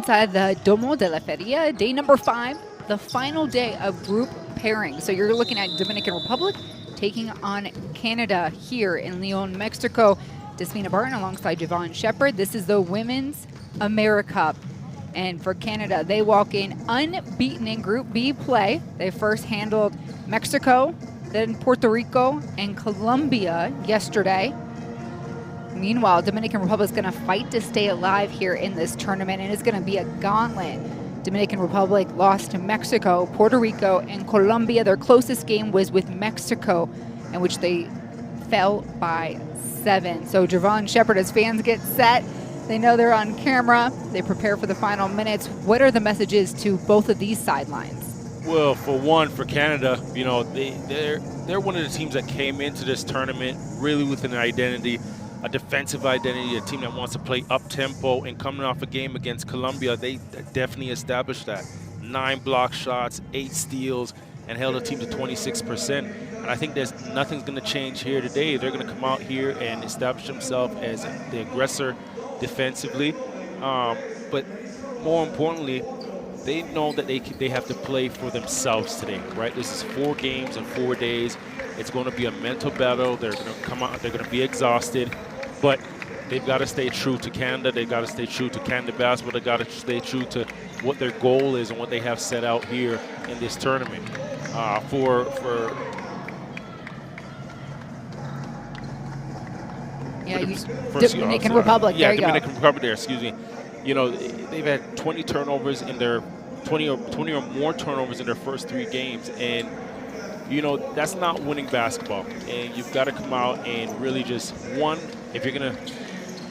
inside the Domo de la Feria, day number 5, the final day of group pairing. So you're looking at Dominican Republic taking on Canada here in Leon, Mexico. Despina Barton alongside Javon Shepard. This is the Women's AmeriCup. And for Canada, they walk in unbeaten in Group B play. They first handled Mexico, then Puerto Rico, and Colombia yesterday. Meanwhile, Dominican Republic is going to fight to stay alive here in this tournament, and it's going to be a gauntlet. Dominican Republic lost to Mexico, Puerto Rico, and Colombia. Their closest game was with Mexico, in which they fell by 7. So Javon Shepard, as fans get set, they know they're on camera. They prepare for the final minutes. What are the messages to both of these sidelines? Well, for one, for Canada, you know, they're one of the teams that came into this tournament really with an identity, a defensive identity, a team that wants to play up-tempo, and coming off a game against Colombia, they definitely established that. 9 block shots, 8 steals, and held a team to 26%. And I think nothing's going to change here today. They're going to come out here and establish themselves as the aggressor defensively. But more importantly, they know that they have to play for themselves today, right? This is 4 games in 4 days. It's going to be a mental battle. They're going to come out, they're going to be exhausted. But they've got to stay true to Canada. They've got to stay true to Canada basketball. They've got to stay true to what their goal is and what they have set out here in this tournament. Dominican Republic. Yeah, there you Dominican go. Republic. There, excuse me. You know, they've had 20 turnovers in their 20 or more turnovers in their first 3 games, and you know that's not winning basketball. And you've got to come out and really just if you're gonna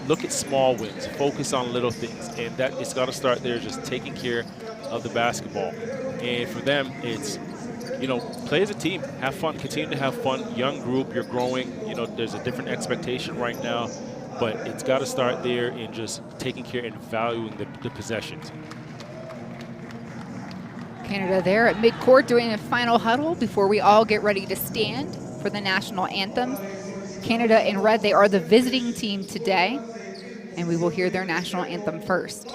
look at small wins, focus on little things, and that it's got to start there, just taking care of the basketball. And for them, it's, you know, play as a team, have fun, continue to have fun. Young group, you're growing. You know, there's a different expectation right now, but it's got to start there in just taking care and valuing the possessions. Canada there at midcourt doing a final huddle before we all get ready to stand for the national anthem. Canada in red, they are the visiting team today, and we will hear their national anthem first.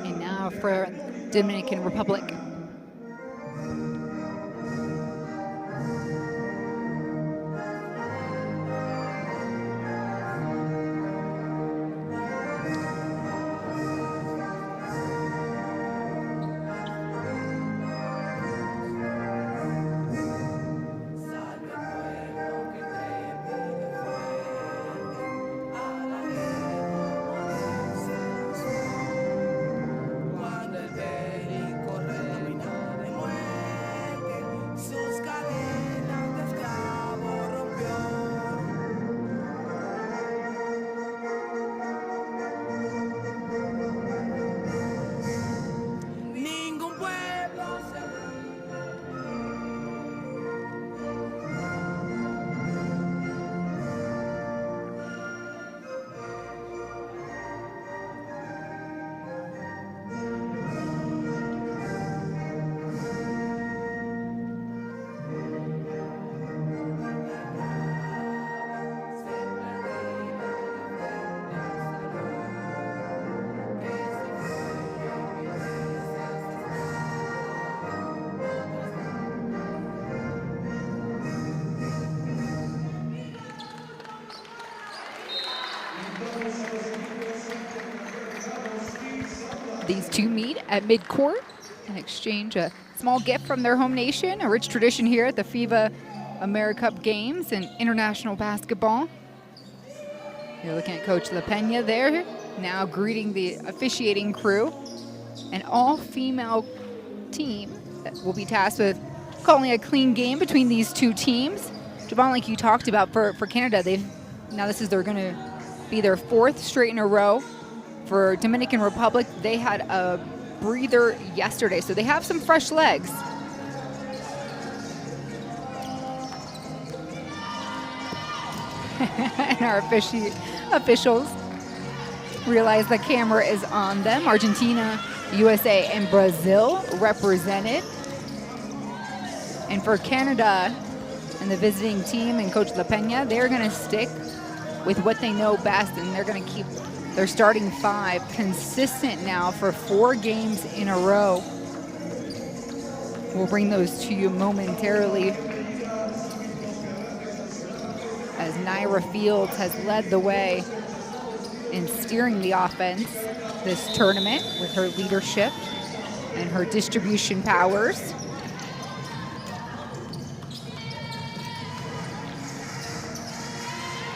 And now for Dominican Republic. These two meet at midcourt and exchange a small gift from their home nation, a rich tradition here at the FIBA AmeriCup games and international basketball. You're looking at Coach La Pena there, now greeting the officiating crew. An all-female team that will be tasked with calling a clean game between these two teams. Javon, like you talked about for Canada, this is going to be their 4th straight in a row. For Dominican Republic, they had a breather yesterday, so they have some fresh legs. And our officials realize the camera is on them. Argentina, USA, and Brazil represented. And for Canada and the visiting team and Coach La Pena, they're going to stick with what they know best, and they're going to keep their starting 5 consistent now for 4 games in a row. We'll bring those to you momentarily as Naira Fields has led the way in steering the offense this tournament with her leadership and her distribution powers.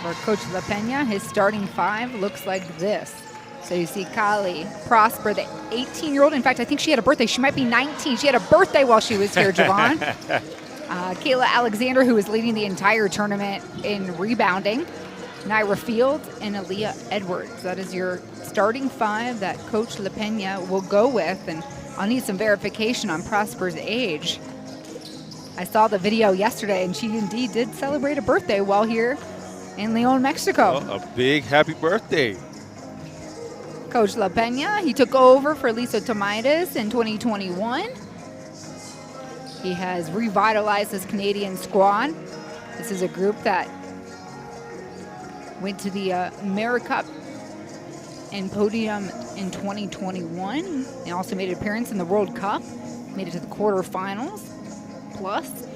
For Coach La Pena, his starting 5 looks like this. So you see Kali Prosper, the 18-year-old. In fact, I think she had a birthday. She might be 19. She had a birthday while she was here, Javon. Kayla Alexander, who is leading the entire tournament in rebounding. Naira Fields and Aaliyah Edwards. That is your starting 5 that Coach La Pena will go with. And I'll need some verification on Prosper's age. I saw the video yesterday, and she indeed did celebrate a birthday while here in Leon, Mexico. Well, a big happy birthday. Coach La Pena, he took over for Lisa Tomaitis in 2021. He has revitalized his Canadian squad. This is a group that went to the AmeriCup and podium in 2021. They also made an appearance in the World Cup, made it to the quarterfinals plus,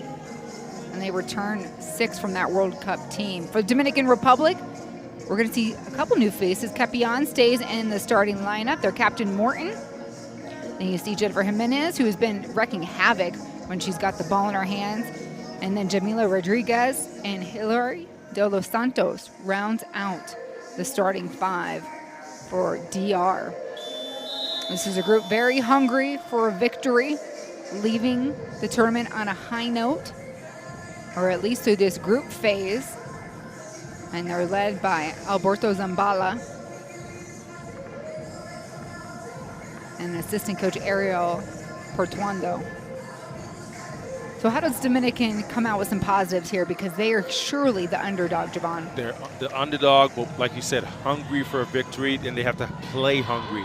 and they returned 6 from that World Cup team. For the Dominican Republic, we're going to see a couple new faces. Capian stays in the starting lineup. Their captain, Morton. Then you see Jennifer Jimenez, who has been wrecking havoc when she's got the ball in her hands. And then Jamila Rodriguez and Hilary de los Santos rounds out the starting 5 for DR. This is a group very hungry for a victory, leaving the tournament on a high note, or at least through this group phase. And they're led by Alberto Zambala and assistant coach Ariel Portuando. So how does Dominican come out with some positives here? Because they are surely the underdog, Javon. They're the underdog, but like you said, hungry for a victory, and they have to play hungry.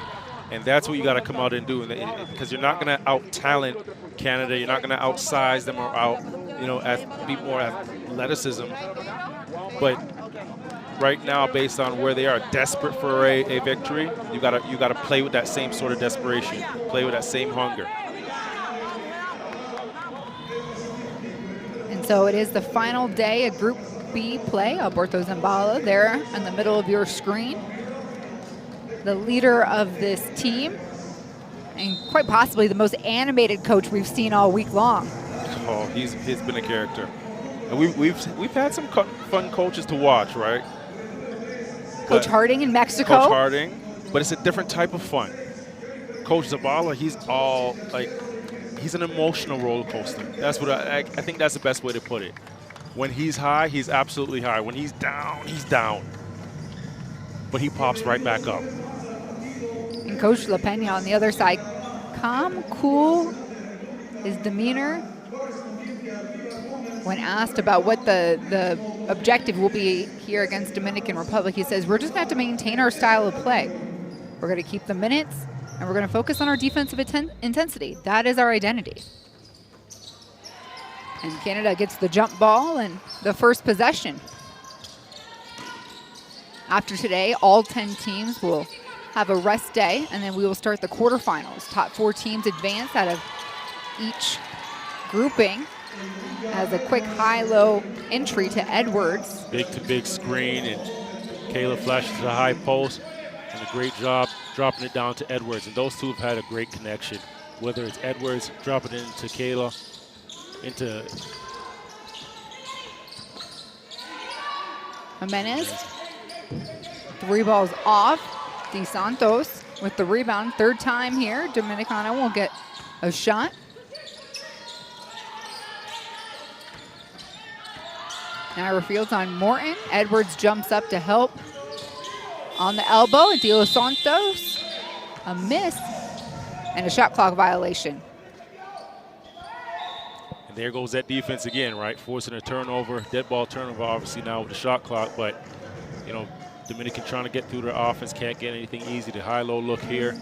And that's what you got to come out and do, because you're not going to out-talent Canada. You're not going to outsize them or be more athleticism. But right now, based on where they are, desperate for a victory, you got to play with that same sort of desperation, play with that same hunger. And so it is the final day of Group B play. Alberto Zambala there in the middle of your screen, the leader of this team, and quite possibly the most animated coach we've seen all week long. Oh, he's been a character. And we've had some fun coaches to watch, right? Coach Harding in Mexico. Coach Harding, but it's a different type of fun. Coach Zabala, he's an emotional roller coaster. That's what I think that's the best way to put it. When he's high, he's absolutely high. When he's down, he's down. But he pops right back up. And Coach La Pena on the other side, calm, cool, his demeanor. When asked about what the objective will be here against Dominican Republic, he says, we're just going to have to maintain our style of play. We're going to keep the minutes, and we're going to focus on our defensive intensity. That is our identity. And Canada gets the jump ball and the first possession. After today, all 10 teams will have a rest day, and then we will start the quarterfinals. Top 4 teams advance out of each grouping. As a quick high-low entry to Edwards. Big-to-big screen, and Kayla flashes to the high post. And a great job dropping it down to Edwards. And those two have had a great connection. Whether it's Edwards dropping it into Kayla, into Jimenez. 3 balls off. De Santos with the rebound. 3rd time here. Dominicana will get a shot. Naira Fields on Morton. Edwards jumps up to help. On the elbow, De Los Santos. A miss and a shot clock violation. And there goes that defense again, right? Forcing a turnover, dead ball turnover obviously now with the shot clock, but you know, Dominican trying to get through their offense, can't get anything easy. The high-low look here.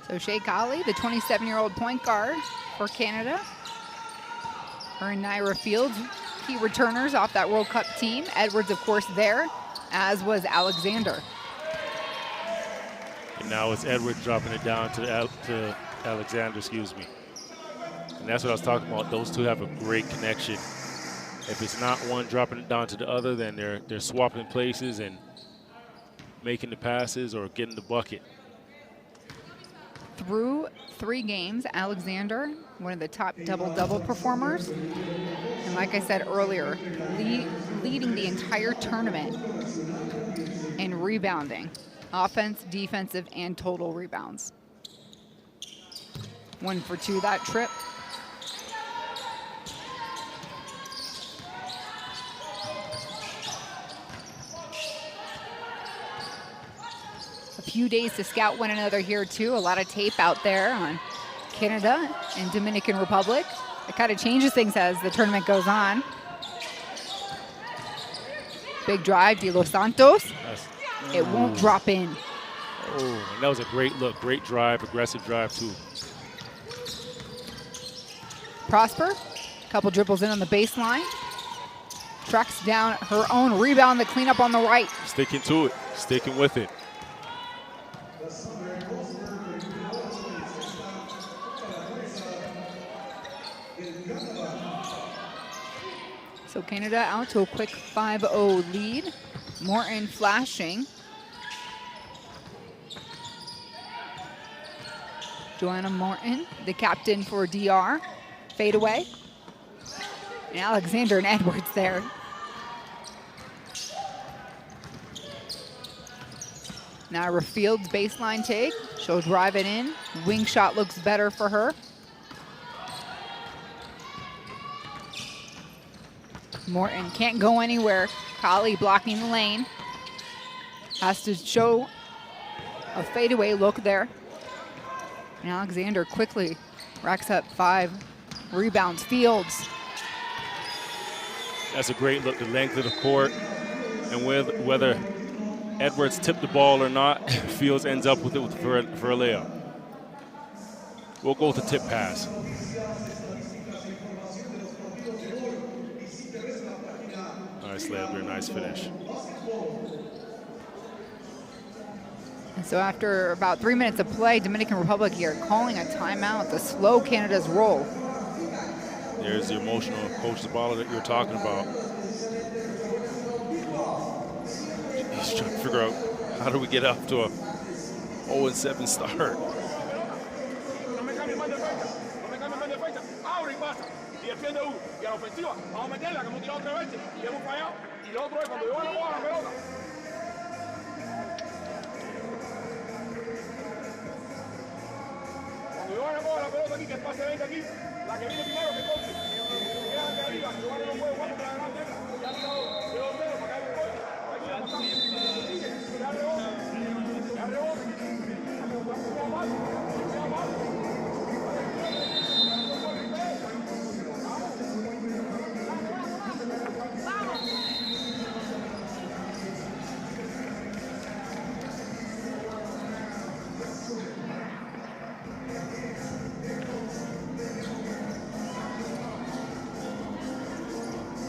So Sheikh Ali, the 27-year-old point guard for Canada. Her and Naira Fields, key returners off that World Cup team. Edwards, of course, there, as was Alexander. And now it's Edwards dropping it down to Alexander, excuse me. And that's what I was talking about. Those two have a great connection. If it's not one dropping it down to the other, then they're swapping places and making the passes or getting the bucket. Through 3 games, Alexander, one of the top double-double performers. And like I said earlier, leading the entire tournament in rebounding. Offense, defensive, and total rebounds. 1 for 2 that trip. A few days to scout one another here too. A lot of tape out there on Canada and Dominican Republic. It kind of changes things as the tournament goes on. Big drive, De Los Santos. It won't drop in. Oh, and that was a great look, great drive, aggressive drive too. Prosper, couple dribbles in on the baseline. Tracks down her own rebound, the cleanup on the right. Sticking to it, sticking with it. So Canada out to a quick 5-0 lead. Morton flashing. Joanna Morton, the captain for DR. Fade away. And Alexander and Edwards there. Naira Fields baseline take. She'll drive it in. Wing shot looks better for her. Morton can't go anywhere. Kali blocking the lane. Has to show a fadeaway look there. And Alexander quickly racks up 5 rebounds. Fields. That's a great look, the length of the court. And whether Edwards tipped the ball or not, Fields ends up with it for a layup. We'll go with the tip pass. Nice layup there, nice finish. And so after about 3 minutes of play, Dominican Republic here calling a timeout to slow Canada's roll. There's the emotional Coach Zabala that you were talking about. He's trying to figure out how do we get up to a 0-7 start.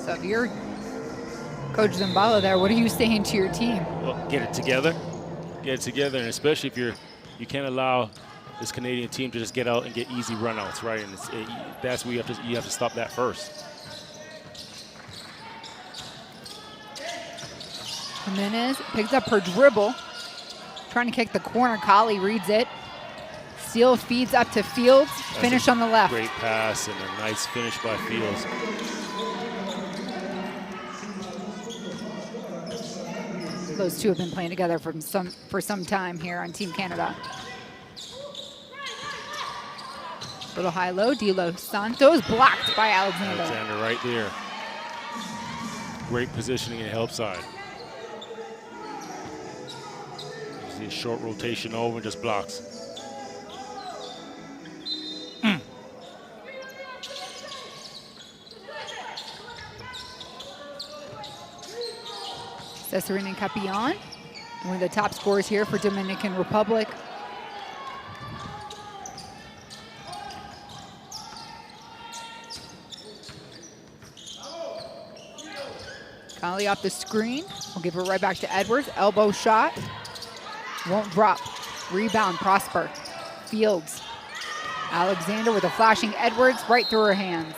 So if you're Coach Zambala there, what are you saying to your team? Well, get it together. Get it together, and especially if you can't allow this Canadian team to just get out and get easy runouts, right? And that's where you have to stop that first. Jimenez picks up her dribble, trying to kick the corner. Kali reads it. Steele feeds up to Fields. Finish on the left. Great pass and a nice finish by Fields. Those two have been playing together for some time here on Team Canada. Little high-low, De Los Santos blocked by Alexander. Alexander right there. Great positioning in the help side. You see a short rotation over and just blocks. Cesarine and Capillon, one of the top scorers here for Dominican Republic. Kali off the screen. We'll give it right back to Edwards. Elbow shot. Won't drop. Rebound, Prosper. Fields. Alexander with a flashing Edwards right through her hands.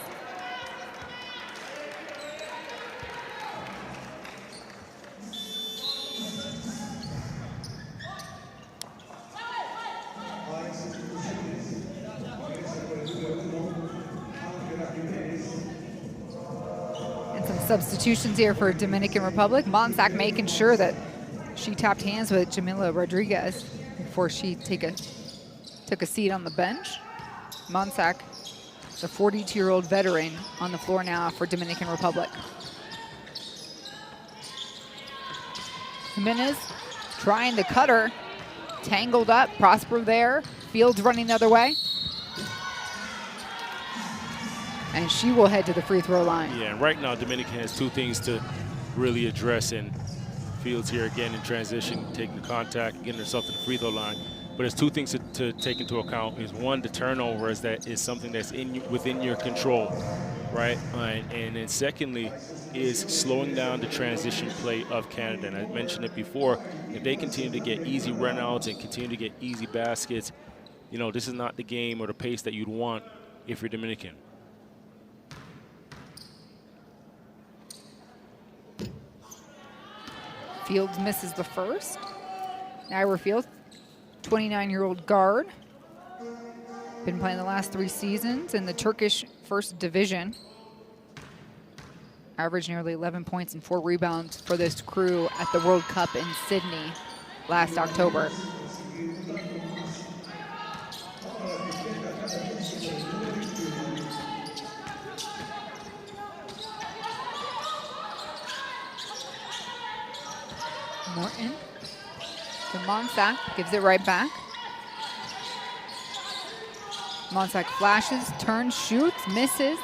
Substitutions here for Dominican Republic. Monsac making sure that she tapped hands with Jamila Rodriguez before she took a seat on the bench. Monsac, the 42-year-old veteran, on the floor now for Dominican Republic. Jimenez trying to cut her. Tangled up, Prosper there. Fields running the other way. And she will head to the free throw line. Yeah, and right now Dominican has two things to really address, and Fields here again in transition, taking the contact, getting herself to the free throw line. But there's two things to take into account. Is one, the turnover is something that's within your control, right? And then secondly is slowing down the transition play of Canada. And I mentioned it before, if they continue to get easy runouts and continue to get easy baskets, you know, this is not the game or the pace that you'd want if you're Dominican. Fields misses the first. Ira Fields, 29-year-old guard. Been playing the last 3 seasons in the Turkish First Division. Averaged nearly 11 points and 4 rebounds for this crew at the World Cup in Sydney last October. Morton to Monsac, gives it right back. Monsac flashes, turns, shoots, misses.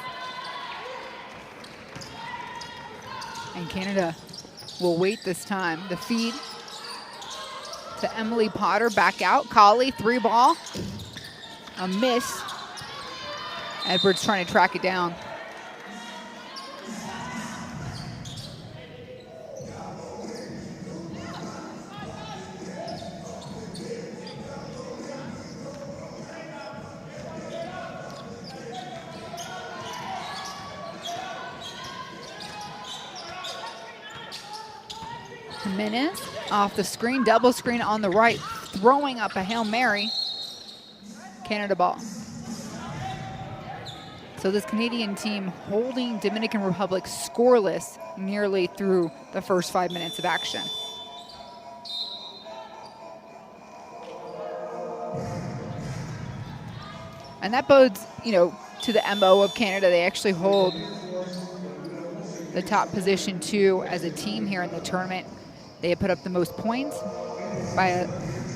And Canada will wait this time. The feed to Emily Potter, back out. Kali, 3-ball. A miss. Edwards trying to track it down. Jimenez off the screen, double screen on the right, throwing up a Hail Mary. Canada ball. So this Canadian team holding Dominican Republic scoreless nearly through the first 5 minutes of action. And that bodes, you know, to the MO of Canada. They actually hold the top position 2 as a team here in the tournament. They have put up the most points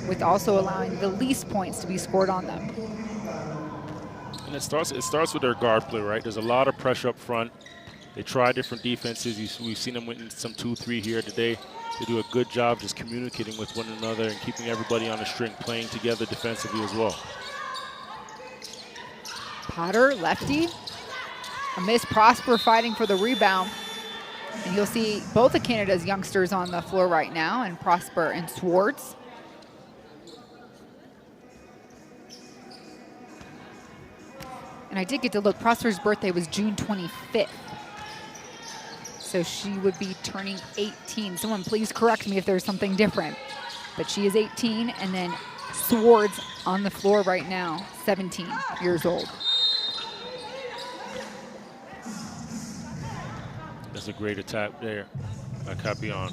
with also allowing the least points to be scored on them. And it starts with their guard play, right? There's a lot of pressure up front. They try different defenses. We've seen them win some 2-3 here today. They do a good job just communicating with one another and keeping everybody on the string, playing together defensively as well. Potter, lefty. A miss. Prosper fighting for the rebound. And you'll see both of Canada's youngsters on the floor right now, and Prosper and Swartz. And I did get to look. Prosper's birthday was June 25th. So she would be turning 18. Someone please correct me if there's something different. But she is 18, and then Swords on the floor right now, 17 years old. That's a great attack there by Capion.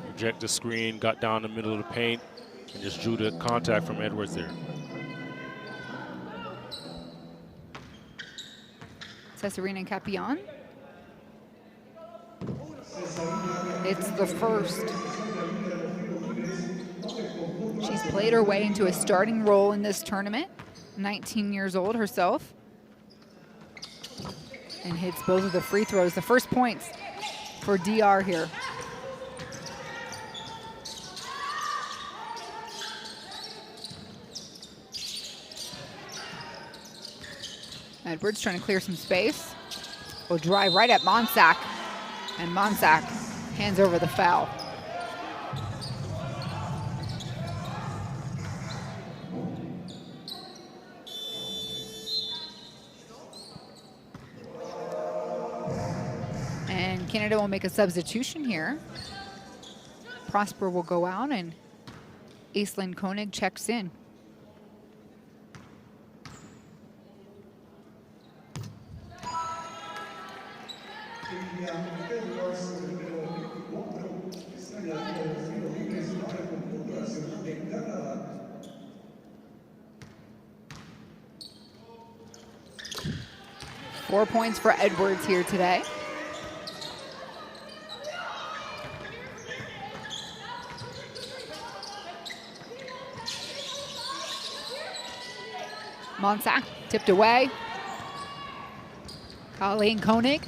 Reject the screen, got down the middle of the paint, and just drew the contact from Edwards there. Cesarina and Capion. It's the first. She's played her way into a starting role in this tournament. 19 years old herself. And hits both of the free throws. The first points for DR here. Edwards trying to clear some space. Will drive right at Monsack. And Monsack hands over the foul. And Canada will make a substitution here. Prosper will go out and Aislinn Koenig checks in. Four points for Edwards here today. Monsack tipped away. Colleen Koenig.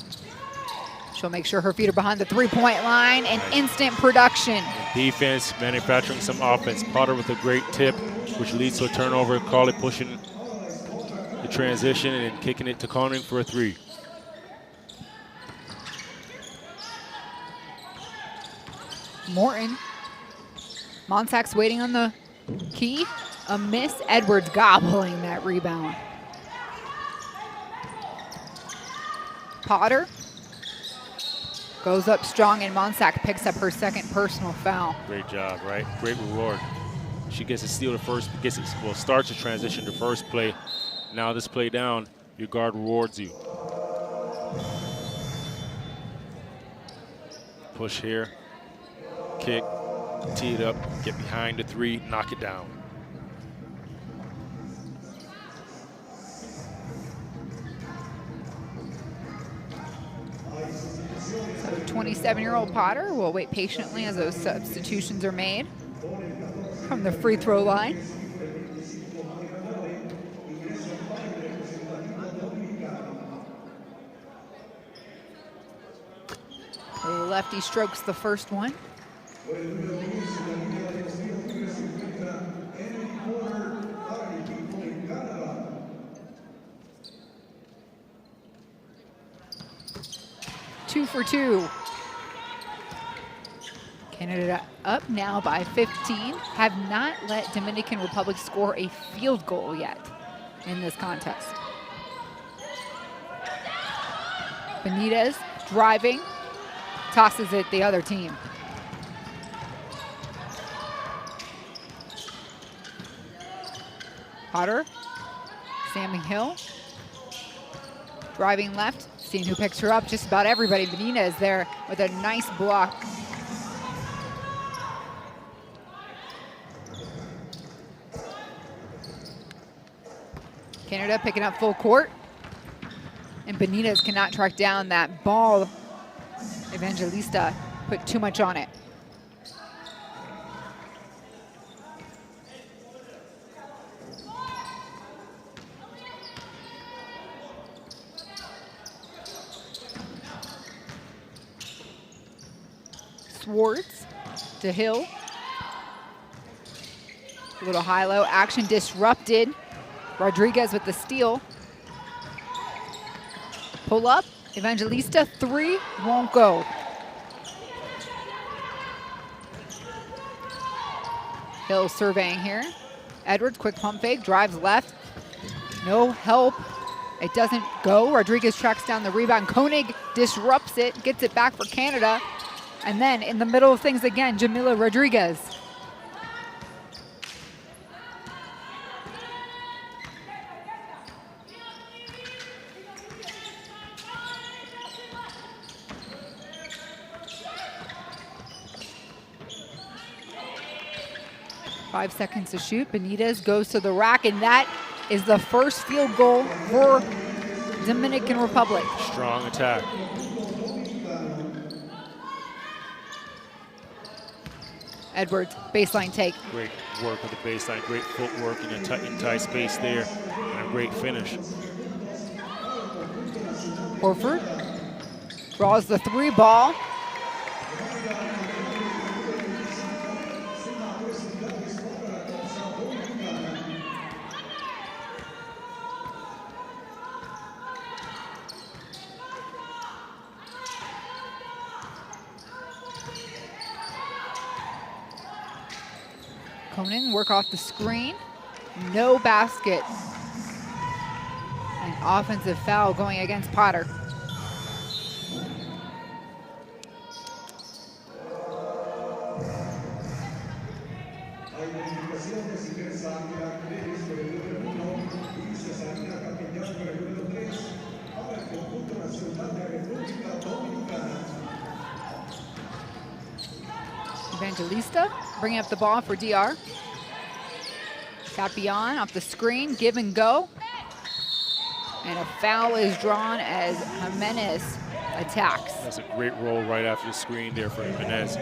She'll make sure her feet are behind the three-point line and instant production. Defense manufacturing some offense. Potter with a great tip, which leads to a turnover. Carly pushing the transition and kicking it to Koenig for a three. Morton. Monsack's waiting on the key. A miss. Edwards gobbling that rebound. Potter goes up strong, and Monsack picks up her second personal foul. Great job, right? Great reward. She gets to steal the first, starts the transition to first play. Now this play down, your guard rewards you. Push here, kick, tee it up, get behind the three, knock it down. So 27-year-old Potter will wait patiently as those substitutions are made from the free throw line. The lefty strokes the first one. Two for two. Canada up now by 15. Have not let Dominican Republic score a field goal yet in this contest. Benitez driving, tosses it the other team. Potter, Sammy Hill, driving left, seeing who picks her up, just about everybody. Benitez there with a nice block. Canada picking up full court. And Benitez cannot track down that ball. Evangelista put too much on it. Swartz to Hill. A little high-low action disrupted. Rodriguez with the steal. Pull up. Evangelista, three, won't go. Hill surveying here. Edwards, quick pump fake, drives left. No help. It doesn't go. Rodriguez tracks down the rebound. Koenig disrupts it, gets it back for Canada. And then in the middle of things again, Jamila Rodriguez. Five seconds to shoot. Benitez goes to the rack, and that is the first field goal for Dominican Republic. Strong attack. Edwards, baseline take. Great work with the baseline, great footwork in a tight space there, and a great finish. Horford draws the three ball. Conan work off the screen, no basket. An offensive foul going against Potter. Evangelista bringing up the ball for DR. Tapion off the screen, give and go. And a foul is drawn as Jimenez attacks. That's a great roll right after the screen there for Jimenez.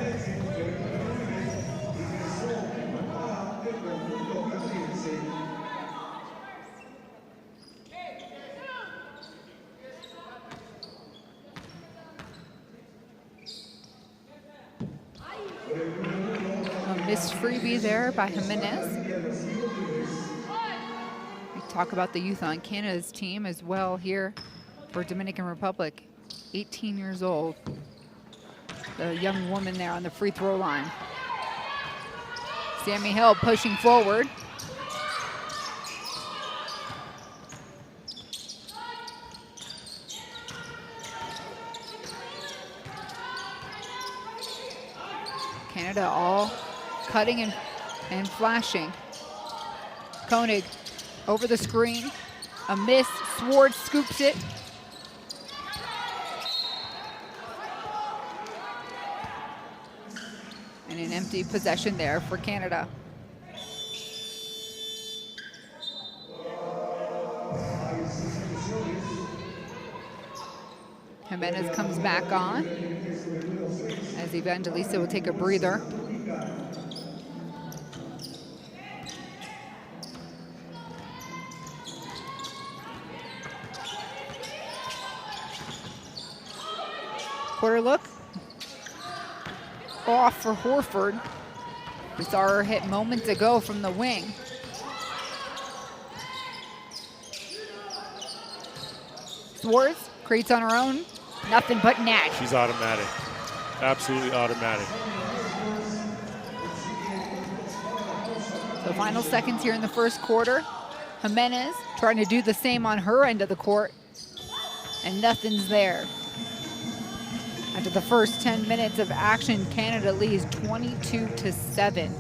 A missed freebie there by Jimenez. We talk about the youth on Canada's team as well here for Dominican Republic. 18 years old. The young woman there on the free throw line. Sammy Hill pushing forward. Canada all cutting and flashing. Koenig over the screen. A miss. Swartz scoops it. And an empty possession there for Canada. Jimenez comes back on as Evangelista will take a breather. Quarter look. Off for Horford. We saw her hit moments ago from the wing. Swartz creates on her own. Nothing but net. She's automatic. Absolutely automatic. So final seconds here in the first quarter. Jimenez trying to do the same on her end of the court. And nothing's there. After the first 10 minutes of action, Canada leads 22-7.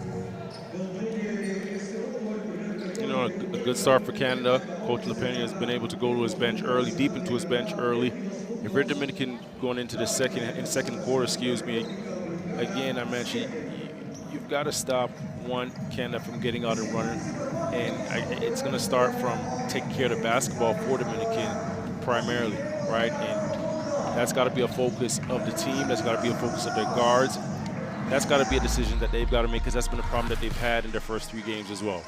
You know, a good start for Canada. Coach LaPena has been able to go to his bench early, deep into his bench early. If you're Dominican going into the second quarter, again, I mentioned you've got to stop Canada from getting out and running, and it's going to start from taking care of the basketball for Dominican primarily, right? And that's got to be a focus of the team. That's got to be a focus of their guards. That's got to be a decision that they've got to make, because that's been a problem that they've had in their first 3 games as well.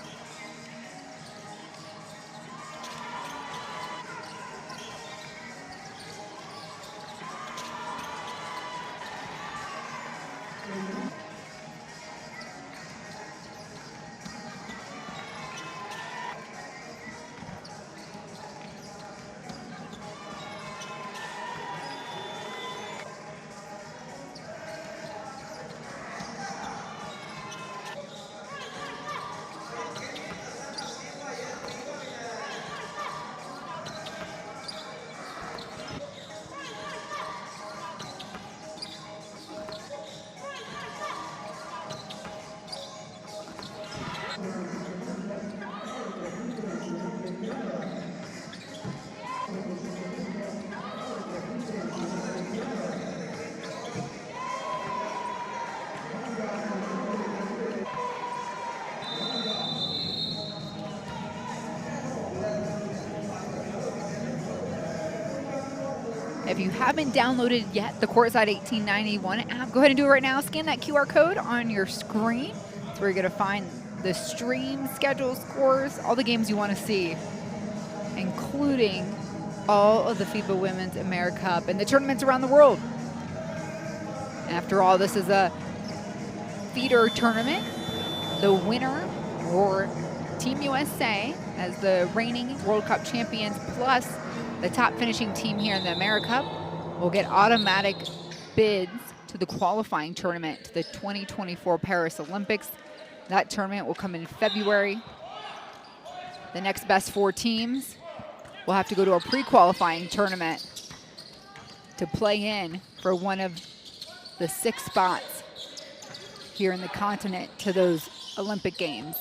If you haven't downloaded yet the Courtside 1891 app, go ahead and do it right now. Scan that QR code on your screen. That's where you're going to find the stream, schedule, scores, all the games you want to see, including all of the FIBA Women's AmeriCup and the tournaments around the world. After all, this is a feeder tournament. The winner, or Team USA, as the reigning World Cup champions, plus the top finishing team here in the AmeriCup, will get automatic bids to the qualifying tournament to the 2024 Paris Olympics. That tournament will come in February. The next best 4 teams will have to go to a pre-qualifying tournament to play in for one of the 6 spots here in the continent to those Olympic Games.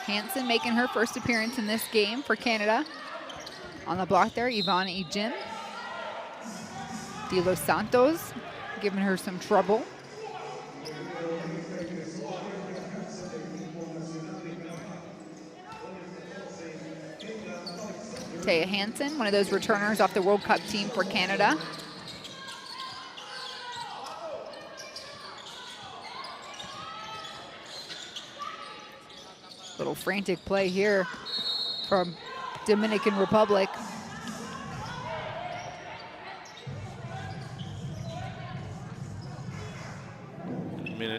Hansen making her first appearance in this game for Canada. On the block there, Yvonne Ejim. De Los Santos giving her some trouble. Taya Hansen, one of those returners off the World Cup team for Canada. Little frantic play here from Dominican Republic.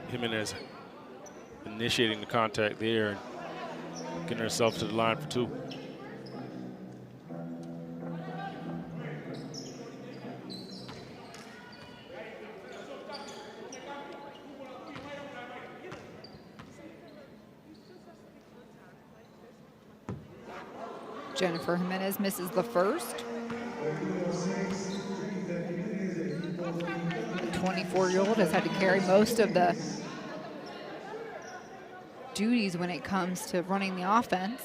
Jimenez initiating the contact there and getting herself to the line for 2. Jennifer Jimenez misses the first. The 24-year-old has had to carry most of the duties when it comes to running the offense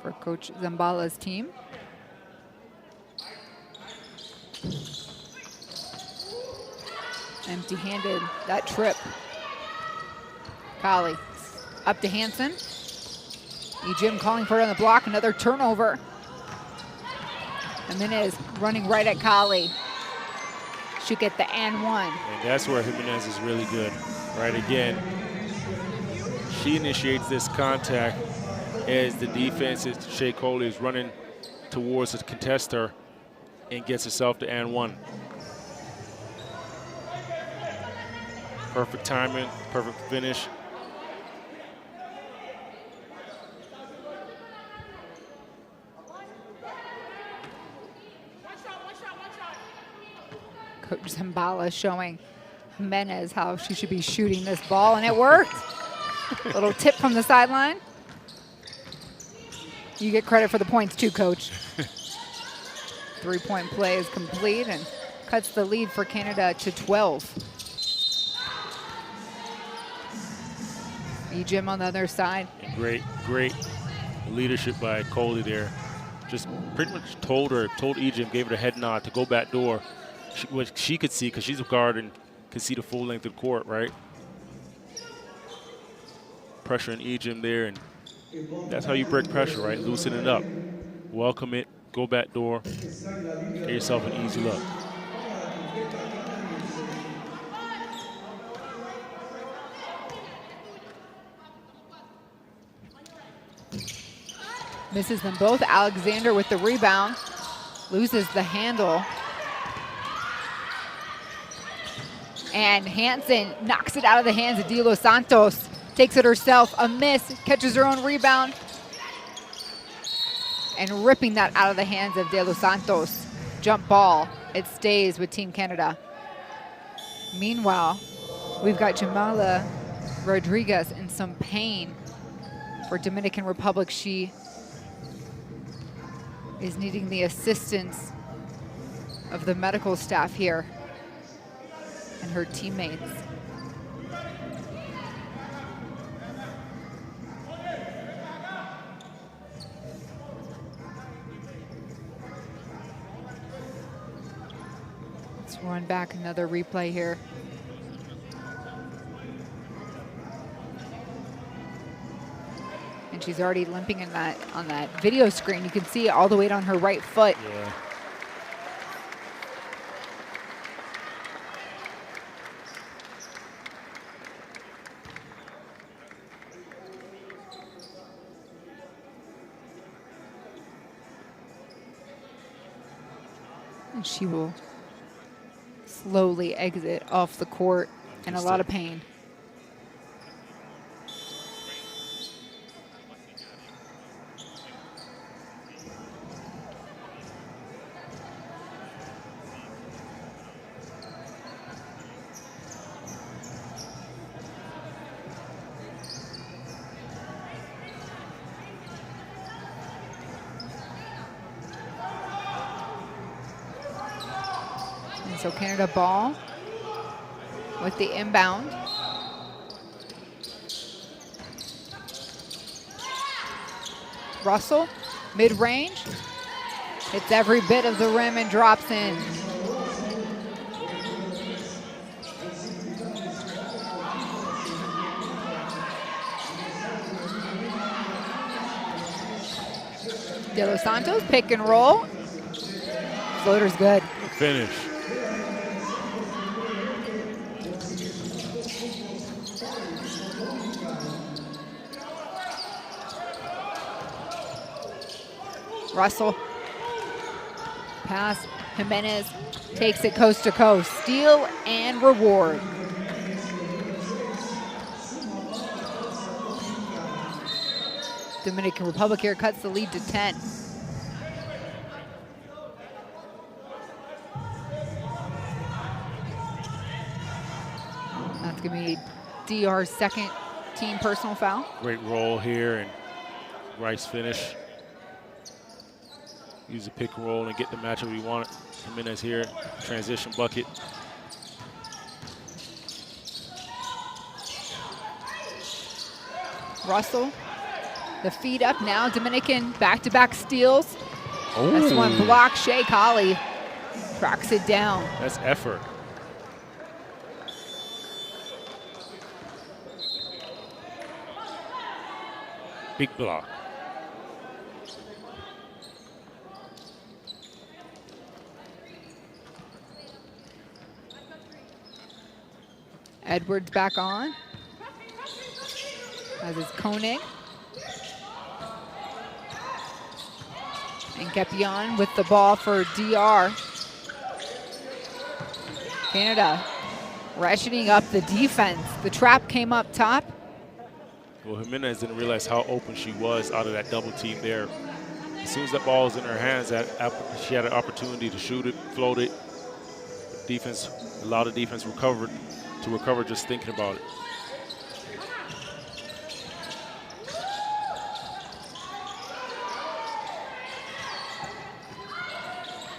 for Coach Zambala's team. Empty-handed that trip. Kali up to Hansen. Ejim calling for it on the block, another turnover. Jimenez running right at Kali. Should get the and 1. And that's where Jimenez is really good, right? Again, she initiates this contact as the defense, as Shea Coley is running towards the contester and gets herself to and 1. Perfect timing, perfect finish. Coach Zambala showing Jimenez how she should be shooting this ball, and it worked. Little tip from the sideline. You get credit for the points too, Coach. 3-point play is complete and cuts the lead for Canada to 12. Ejim on the other side. Great leadership by Coley there. Just pretty much told Ejim, gave her a head nod to go back door. What she could see, because she's a guard and could see the full length of the court, right? Pressuring Ejim there, and that's how you break pressure, right? Loosen it up. Welcome it, go back door, get yourself an easy look. Misses them both. Alexander with the rebound. Loses the handle. And Hansen knocks it out of the hands of De Los Santos. Takes it herself, a miss, catches her own rebound. And ripping that out of the hands of De Los Santos. Jump ball, it stays with Team Canada. Meanwhile, we've got Jamala Rodriguez in some pain for Dominican Republic. She is needing the assistance of the medical staff here and her teammates. Run back another replay here. And she's already limping in that on that video screen. You can see it all the way on her right foot. Yeah. And she will slowly exit off the court in a lot of pain. So Canada ball with the inbound. Russell, mid-range. Hits every bit of the rim and drops in. De Los Santos, pick and roll. Floater's good. Finish. Russell, pass, Jimenez takes it coast to coast. Steal and reward. Dominican Republic here cuts the lead to 10. That's gonna be DR's second team personal foul. Great roll here and Rice finish. Use the pick and roll and get the matchup we want. Jimenez here, transition bucket. Russell, the feed up now. Dominican back-to-back steals. Ooh. That's one block. Shea Colley tracks it down. That's effort. Big block. Edwards back on. As is Koenig. And Kepion with the ball for DR. Canada ratcheting up the defense. The trap came up top. Well, Jimenez didn't realize how open she was out of that double team there. As soon as that ball was in her hands, she had an opportunity to shoot it, float it. Defense, a lot of defense recover just thinking about it.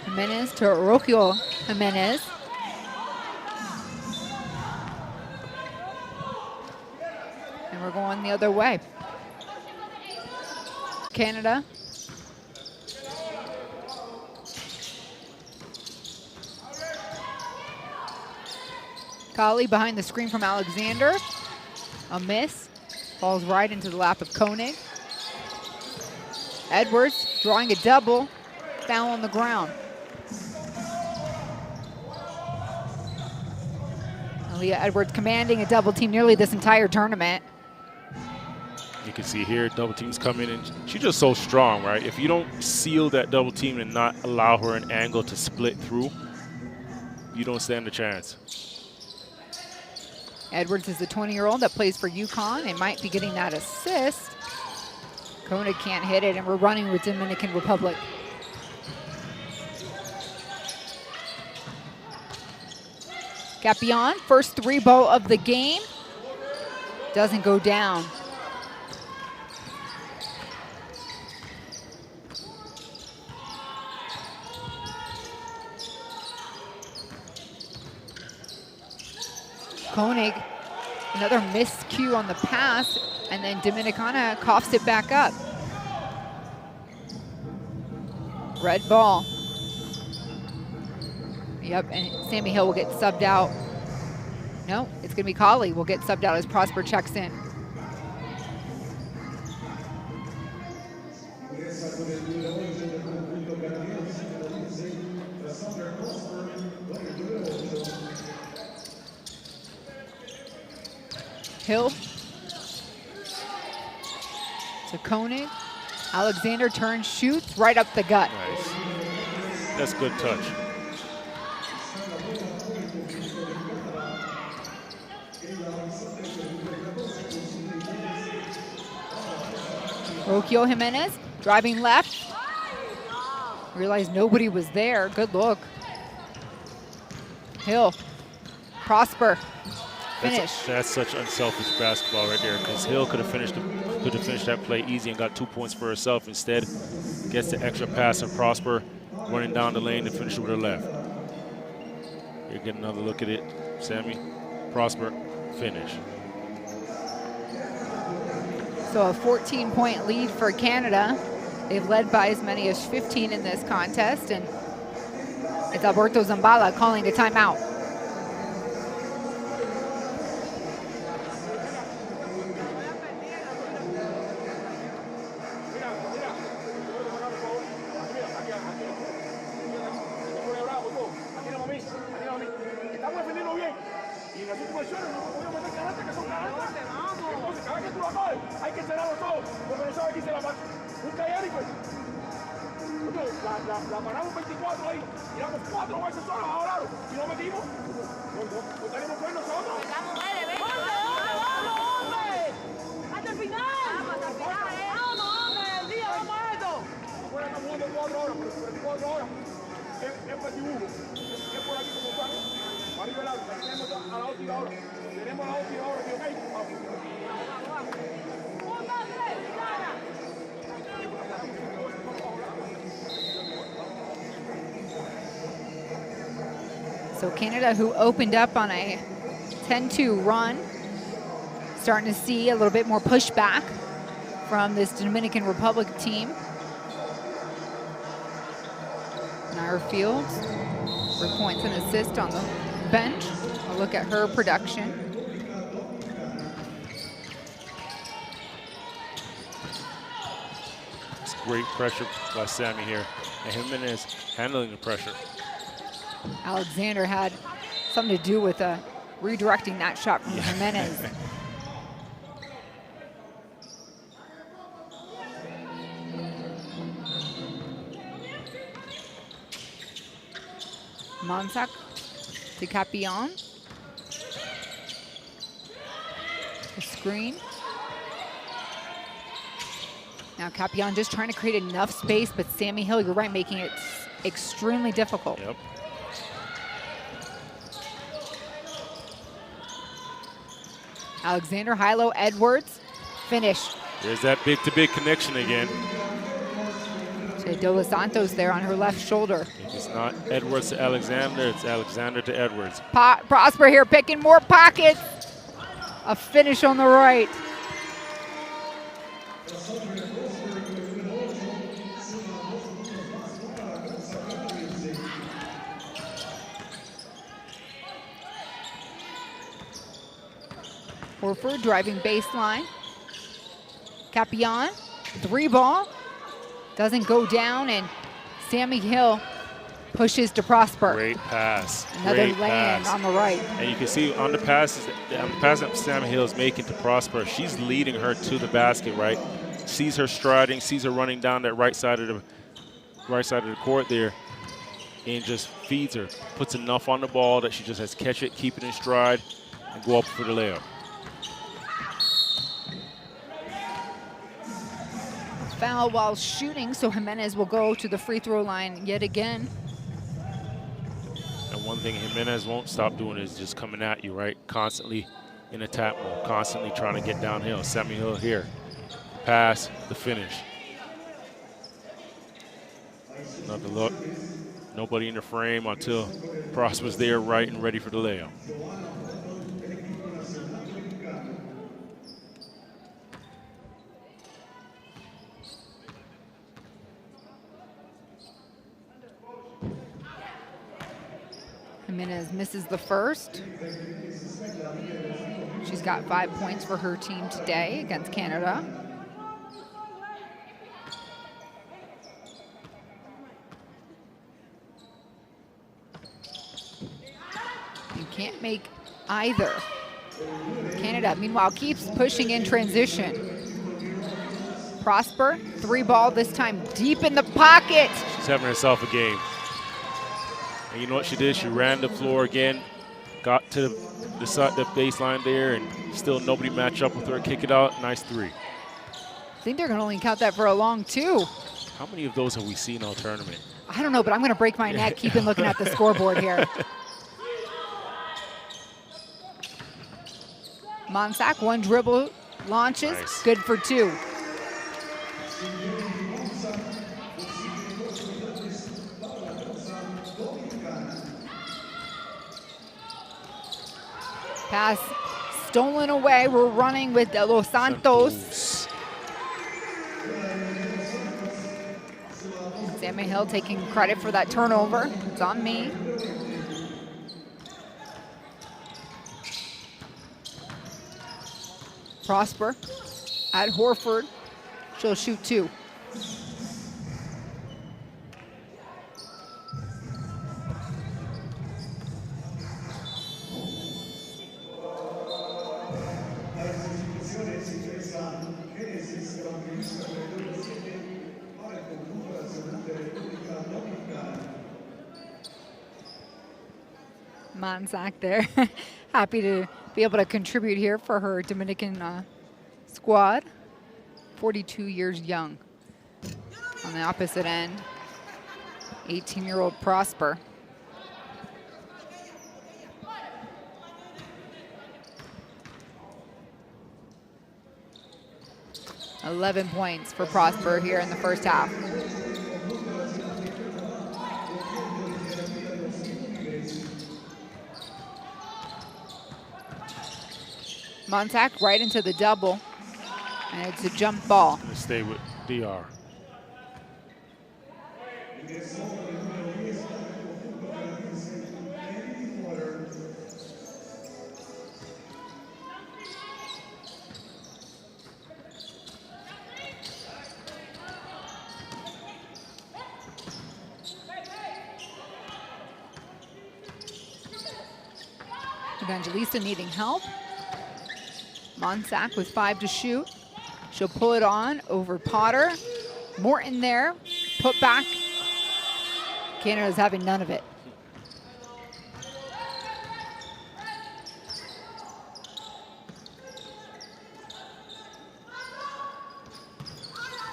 Jimenez to Rocio Jimenez. And we're going the other way. Canada. Colley behind the screen from Alexander. A miss. Falls right into the lap of Koenig. Edwards drawing a double. Foul on the ground. Aaliyah Edwards commanding a double team nearly this entire tournament. You can see here, double teams come in, and she's just so strong, right? If you don't seal that double team and not allow her an angle to split through, you don't stand a chance. Edwards is the 20-year-old that plays for UConn and might be getting that assist. Koenig can't hit it, and we're running with Dominican Republic. Kepion, first three ball of the game. Doesn't go down. Koenig, another miscue on the pass, and then Dominicana coughs it back up. Red ball. Yep, and Sammy Hill will get subbed out. No, it's going to be Colley will get subbed out as Prosper checks in. Hill to Koenig. Alexander turns, shoots right up the gut. Nice. That's good touch. Rocchio Jimenez driving left. Realized nobody was there. Good look. Hill. Prosper. Finish. That's such unselfish basketball right there, because Hill could have finished that play easy and got 2 points for herself. Instead, gets the extra pass and Prosper running down the lane to finish with her left. Here, get another look at it. Sammy, Prosper, finish. So a 14-point lead for Canada. They've led by as many as 15 in this contest, and it's Alberto Zambala calling a timeout. La paramos 24 ahí, tiramos 4 veces solos ahora y no metimos. No tenemos que ir nosotros. ¡Vamos, hombre! ¡Hasta el final! ¡Vamos, hombre! ¡El día, vamos a esto! Afuera estamos jugando 4 horas, pero 4 horas es festivo. Es por aquí como están. Arriba el alto, tenemos a la última hora. Tenemos a la última hora, ¿sí, ok? Vamos. So Canada, who opened up on a 10-2 run, starting to see a little bit more pushback from this Dominican Republic team. Naira Fields, for points and assists on the bench. A look at her production. It's great pressure by Sammy here, and Jimenez handling the pressure. Alexander had something to do with redirecting that shot from Jimenez. Monsac to Capillon. The screen. Now Capillon just trying to create enough space, but Sammy Hill, you're right, making it extremely difficult. Yep. Alexander, high-low, Edwards, finish. There's that big-to-big connection again. To De Los Santos there on her left shoulder. It's not Edwards to Alexander, it's Alexander to Edwards. Prosper here picking more pockets. A finish on the right. Horford driving baseline. Capillon, 3-ball. Doesn't go down, and Sammy Hill pushes to Prosper. Great pass. Another land on the right. And you can see on the pass that Sammy Hill is making to Prosper, she's leading her to the basket, right? Sees her striding, sees her running down that right side of the court there, and just feeds her. Puts enough on the ball that she just has to catch it, keep it in stride, and go up for the layup. Foul while shooting, so Jimenez will go to the free throw line yet again. And one thing Jimenez won't stop doing is just coming at you, right? Constantly in attack mode, constantly trying to get downhill. Sammy Hill here. Pass, the finish. Another look. Nobody in the frame until Prosper's there right and ready for the layup. Jimenez misses the first. She's got 5 points for her team today against Canada. And can't make either. Canada, meanwhile, keeps pushing in transition. Prosper, 3-ball this time deep in the pocket. She's having herself a game. And you know what she did? She ran the floor again, got to the baseline there, and still nobody matched up with her. Kick it out, nice 3. I think they're going to only count that for a long 2. How many of those have we seen all tournament? I don't know, but I'm going to break my neck keeping looking at the scoreboard here. Monsac, 1 dribble, launches, Nice. good for 2. Pass stolen away. We're running with De Los Santos. Sammy Hill taking credit for that turnover. It's on me. Prosper at Horford. She'll shoot 2. Monsac there. Happy to be able to contribute here for her Dominican squad. 42 years young. On the opposite end, 18-year-old Prosper. $11 points for Prosper here in the first half. Monsac right into the double, and it's a jump ball. Gonna stay with DR. Evangelista needing help. Monsac with 5 to shoot. She'll pull it on over Potter. Morton there, put back. Canada's having none of it.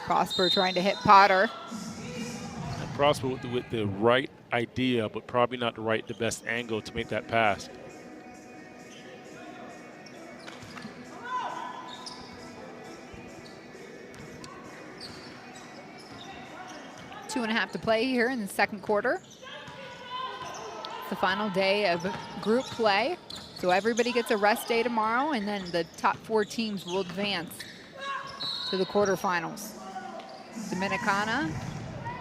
Prosper trying to hit Potter. And Prosper with the right idea, but probably not the best angle to make that pass. 2.5 to play here in the second quarter. It's the final day of group play. So everybody gets a rest day tomorrow, and then the top 4 teams will advance to the quarterfinals. Dominicana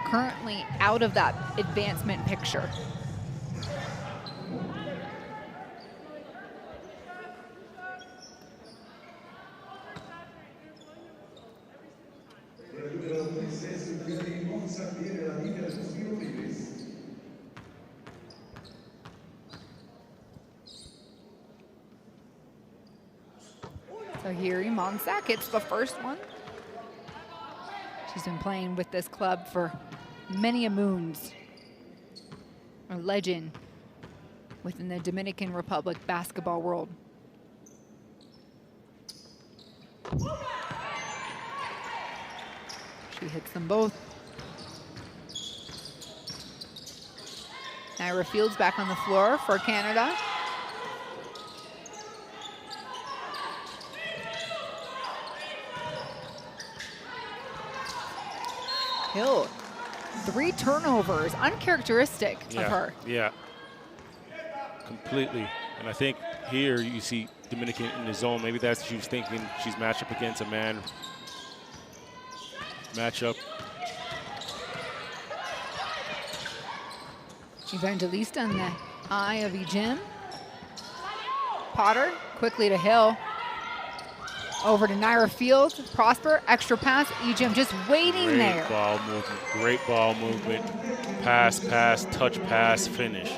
currently out of that advancement picture. So here, Monsac hits the first one. She's been playing with this club for many a moons. A legend within the Dominican Republic basketball world. She hits them both. Naira Fields back on the floor for Canada. Hill, 3 turnovers, uncharacteristic of her. Yeah, completely. And I think here you see Dominican in the zone. Maybe that's what she was thinking. She's matched up against a man matchup. Evangelista eye of Ejim. Potter quickly to Hill. Over to Naira Fields. Prosper, extra pass. Ejim just waiting there. Great ball movement. Pass, pass, touch, pass, finish.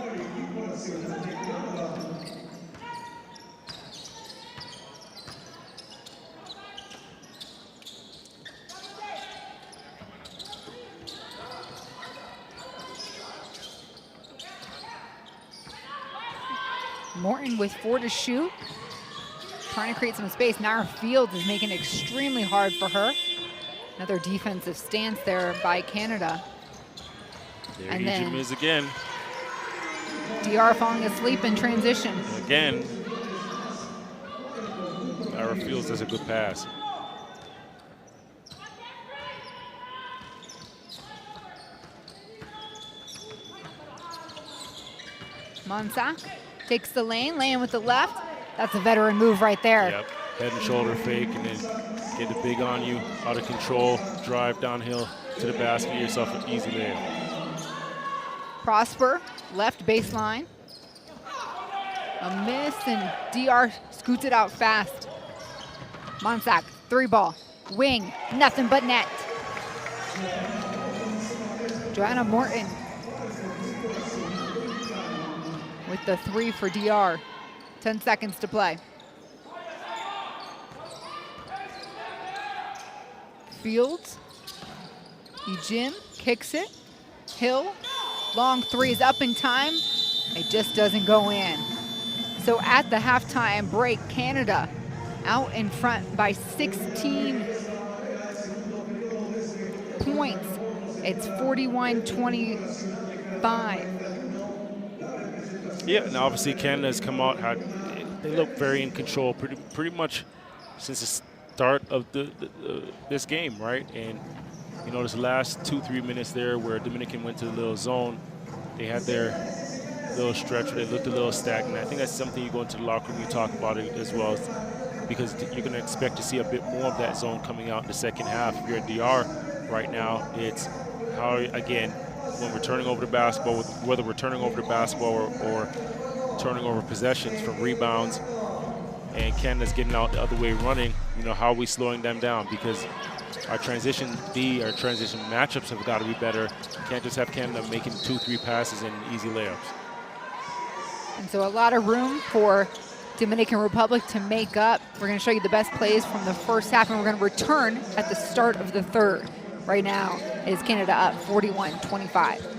Morton with 4 to shoot. Trying to create some space. Naira Fields is making it extremely hard for her. Another defensive stance there by Canada. There and Ejim is again. DR falling asleep in transition. Again, Naira Fields does a good pass. Monsac takes the lane, laying with the left. That's a veteran move right there. Yep, head and shoulder fake, and then get the big on you, out of control, drive downhill to the basket, get yourself an easy layup. Prosper, left baseline. A miss, and DR scoots it out fast. Monsac, 3-ball, wing, nothing but net. Joanna Morton with the 3 for DR. 10 seconds to play. Fields, Ejim kicks it. Hill, long 3 is up in time. It just doesn't go in. So at the halftime break, Canada out in front by 16 points. It's 41-25. Yeah, and obviously Canada has come out, they look very in control pretty much since the start of this game, right? And you notice the last 2-3 minutes there where Dominican went to the little zone, they had their little stretch where they looked a little stagnant. I think that's something you go into the locker room, you talk about it as well, because you're going to expect to see a bit more of that zone coming out in the second half. If you're at DR right now, it's how, again, when we're turning over the basketball, whether we're turning over the basketball or turning over possessions from rebounds, and Canada's getting out the other way running, you know, how are we slowing them down? Because our transition matchups have got to be better. Can't just have Canada making 2-3 passes and easy layups. And so a lot of room for Dominican Republic to make up. We're going to show you the best plays from the first half, and we're going to return at the start of the third. Right now is Canada up 41-25.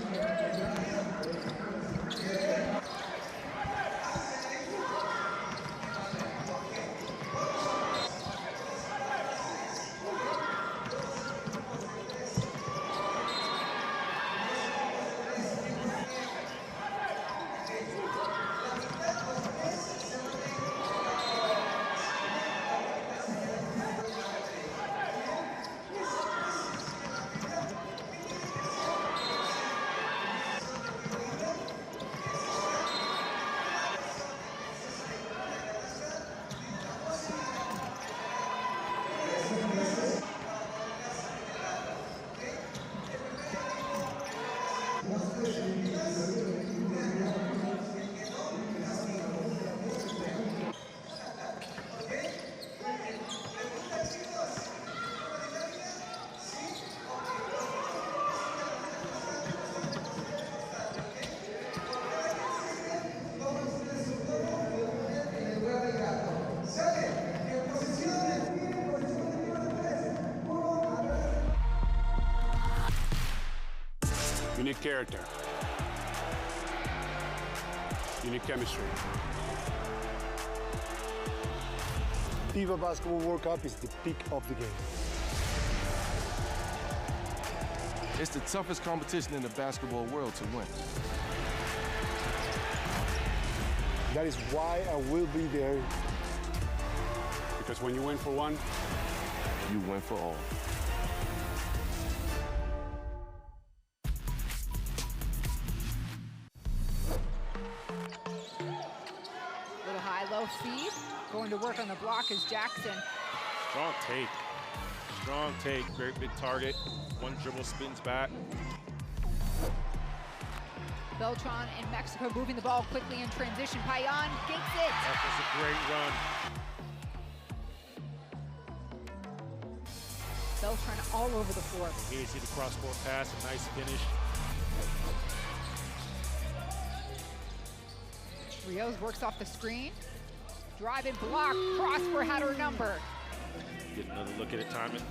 Unique character. Unique chemistry. FIBA Basketball World Cup is the peak of the game. It's the toughest competition in the basketball world to win. That is why I will be there. Because when you win for one, You win for all. Little high-low feed. Going to work on the block is Jackson. Strong take. Strong take. Very big target. One dribble, spins back. Beltran in Mexico moving the ball quickly in transition. Payan gets it. That was a great run. Beltran all over the floor. Here you see the cross-court pass, a nice finish. Rios works off the screen. Drive and block. Prosper had her number. Get another look at it, timing.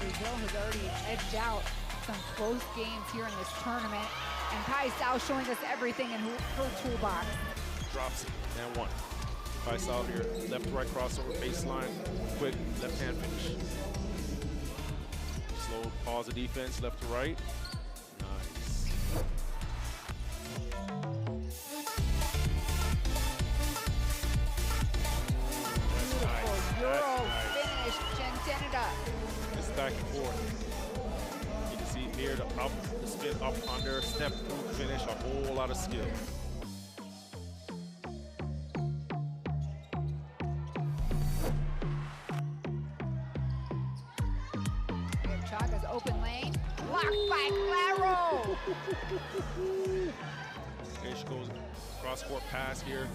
Brazil has already edged out some close games here in this tournament. And Paisao showing us everything in her toolbox. Drops it, and one. Paisao here, left to right crossover, baseline, quick left-hand finish. Slow pause of defense, left to right. Nice. Beautiful Euro finish, Gentenida. It's back and forth. You can see near the up, the spin up under, step through finish, a whole lot of skill. Chaga's open lane, blocked by Claro. Okay, she goes cross-court pass here.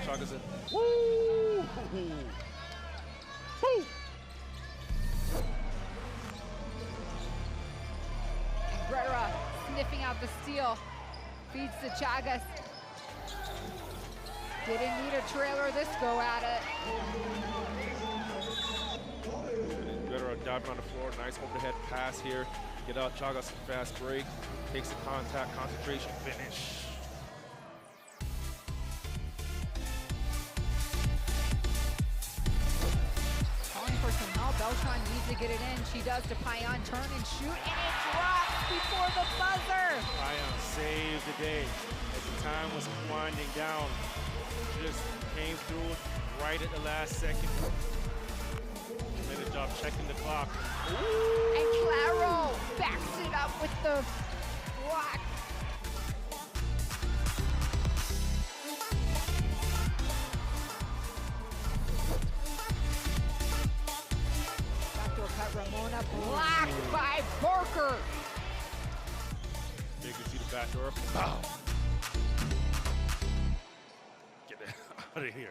Chaga's in. Woo! Woo! Guerra sniffing out the steal, feeds to Chagas. Didn't need a trailer this go at it. Guerra diving on the floor, nice overhead pass here. Get out, Chagas fast break, takes the contact, concentration, finish. Calling for some help, Beltran needs to get it in. She does to Payan, turn and shoot, and it drops before the buzzer. Payan saved the day as the time was winding down. Just came through right at the last second. Made a job checking the clock. And Claro backs it up with the block. Backdoor cut, Ramona blocked by Parker. You can see the back door. Bow. Get it out of here.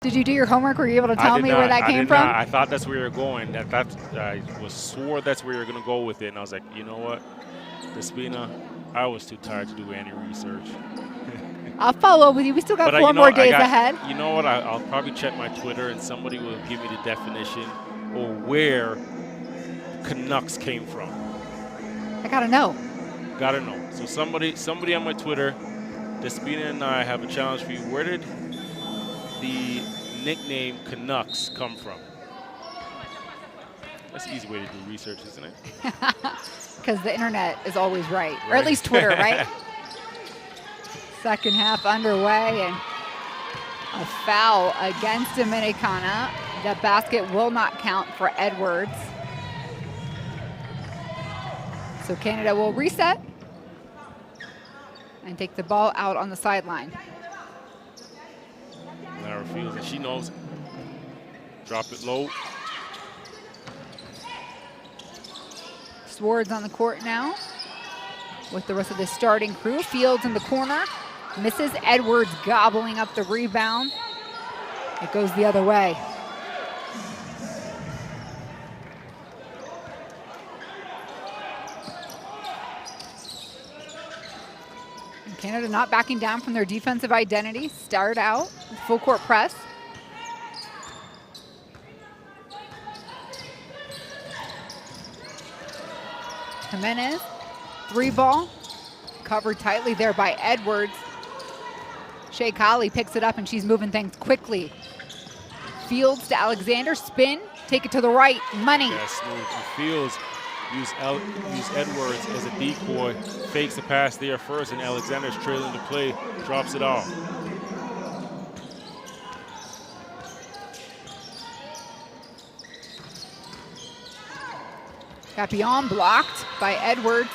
Did you do your homework? Were you able to tell me where that came from? Not. I thought that's where you were going. I swore that's where you were going to go with it. And I was like, you know what? Despina, I was too tired to do any research. I'll follow up with you. We still got 4 more days ahead. You know what? I'll probably check my Twitter and somebody will give me the definition or where Canucks came from. I got to know. Got to know. So somebody on my Twitter, Despina and I have a challenge for you. Where did the nickname Canucks come from? That's an easy way to do research, isn't it? Because the internet is always right. Or at least Twitter, right? Second half underway, and a foul against Dominicana. The basket will not count for Edwards. So Canada will reset and take the ball out on the sideline. Lara feels it. She knows it. Drop it low. Swords on the court now with the rest of the starting crew. Fields in the corner. Misses. Edwards gobbling up the rebound. It goes the other way. And Canada not backing down from their defensive identity. Start out with full court press. Jimenez, 3-ball, covered tightly there by Edwards. Shea Colley picks it up and she's moving things quickly. Fields to Alexander, spin, take it to the right, money. Yeah, smooth. Fields use Edwards as a decoy, fakes the pass there first, and Alexander's trailing the play, drops it off. Papillon blocked by Edwards.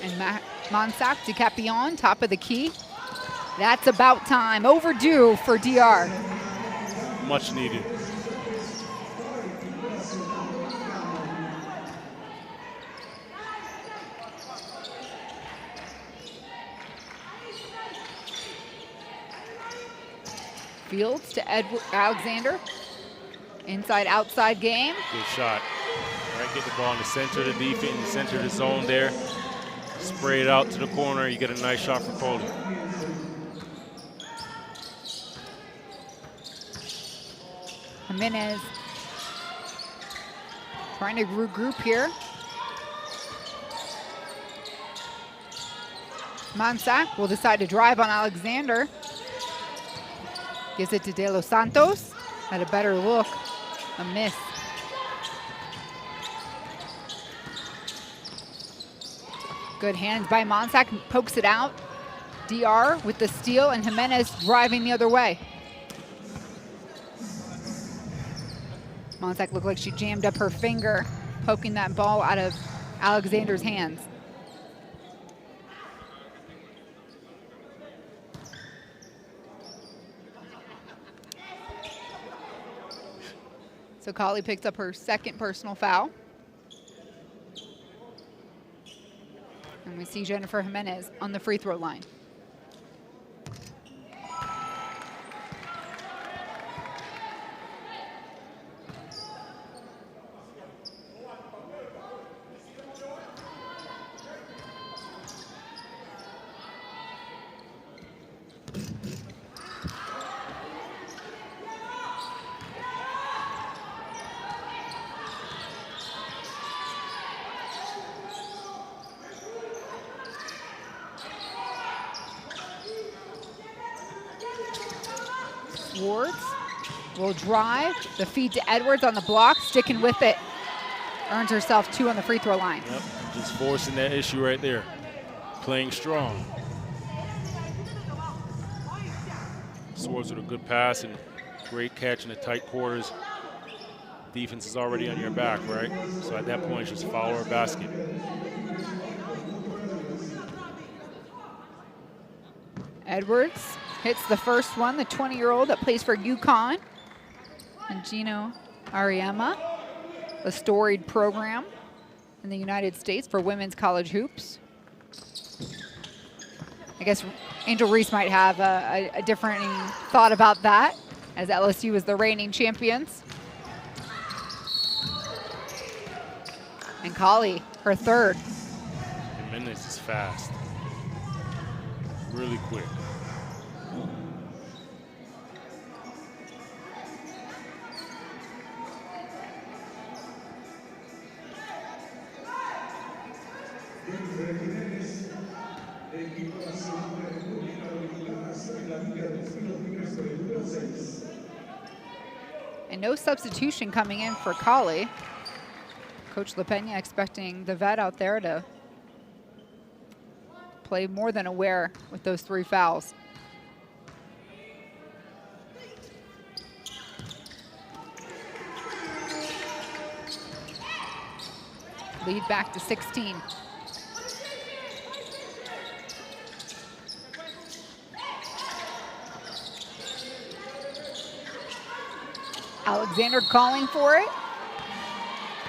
And Monsac to Capillon, top of the key. That's about time. Overdue for DR. Much needed. Fields to Alexander. Inside, outside game. Good shot. All right, get the ball in the center of the defense, the center of the zone there. Spray it out to the corner. You get a nice shot for Foley. Jimenez trying to regroup here. Monsac will decide to drive on Alexander. Gives it to De Los Santos. Had a better look. A miss. Good hands by Monsac. Pokes it out. DR with the steal, and Jimenez driving the other way. Monsac looked like she jammed up her finger, poking that ball out of Alexander's hands. So Colley picks up her second personal foul. And we see Jennifer Jimenez on the free throw line. Swartz will drive, the feed to Edwards on the block, sticking with it. Earns herself 2 on the free throw line. Yep, just forcing that issue right there. Playing strong. Swartz with a good pass and great catch in the tight quarters. Defense is already on your back, right? So at that point, just follow her basket. Edwards hits the first one, the 20-year-old that plays for UConn. And Gino Ariema, a storied program in the United States for women's college hoops. I guess Angel Reese might have a different thought about that, as LSU is the reigning champions. And Kali, her third. Jimenez is fast. Really quick. And no substitution coming in for Kali. Coach LaPena expecting the vet out there to play more than aware with those 3 fouls. Lead back to 16. Alexander calling for it.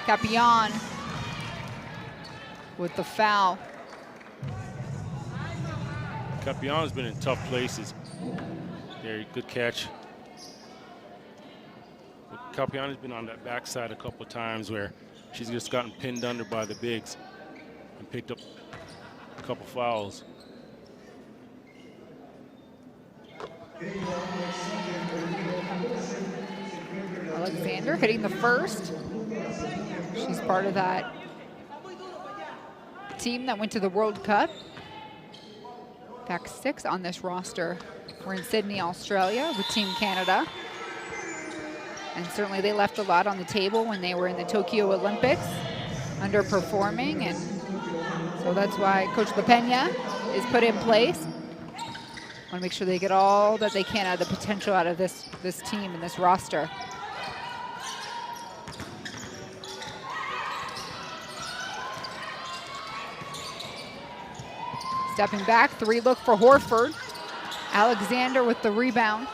Capion with the foul. Capion's been in tough places. Very good catch. Capion has been on that backside a couple of times where she's just gotten pinned under by the bigs and picked up a couple fouls. Alexander hitting the first. She's part of that team that went to the World Cup. Back 6 on this roster. We're in Sydney, Australia with Team Canada. And certainly they left a lot on the table when they were in the Tokyo Olympics, underperforming. And so that's why Coach LaPena is put in place. Want to make sure they get all that they can out of the potential out of this team and this roster. Stepping back, 3 look for Horford. Alexander with the rebound.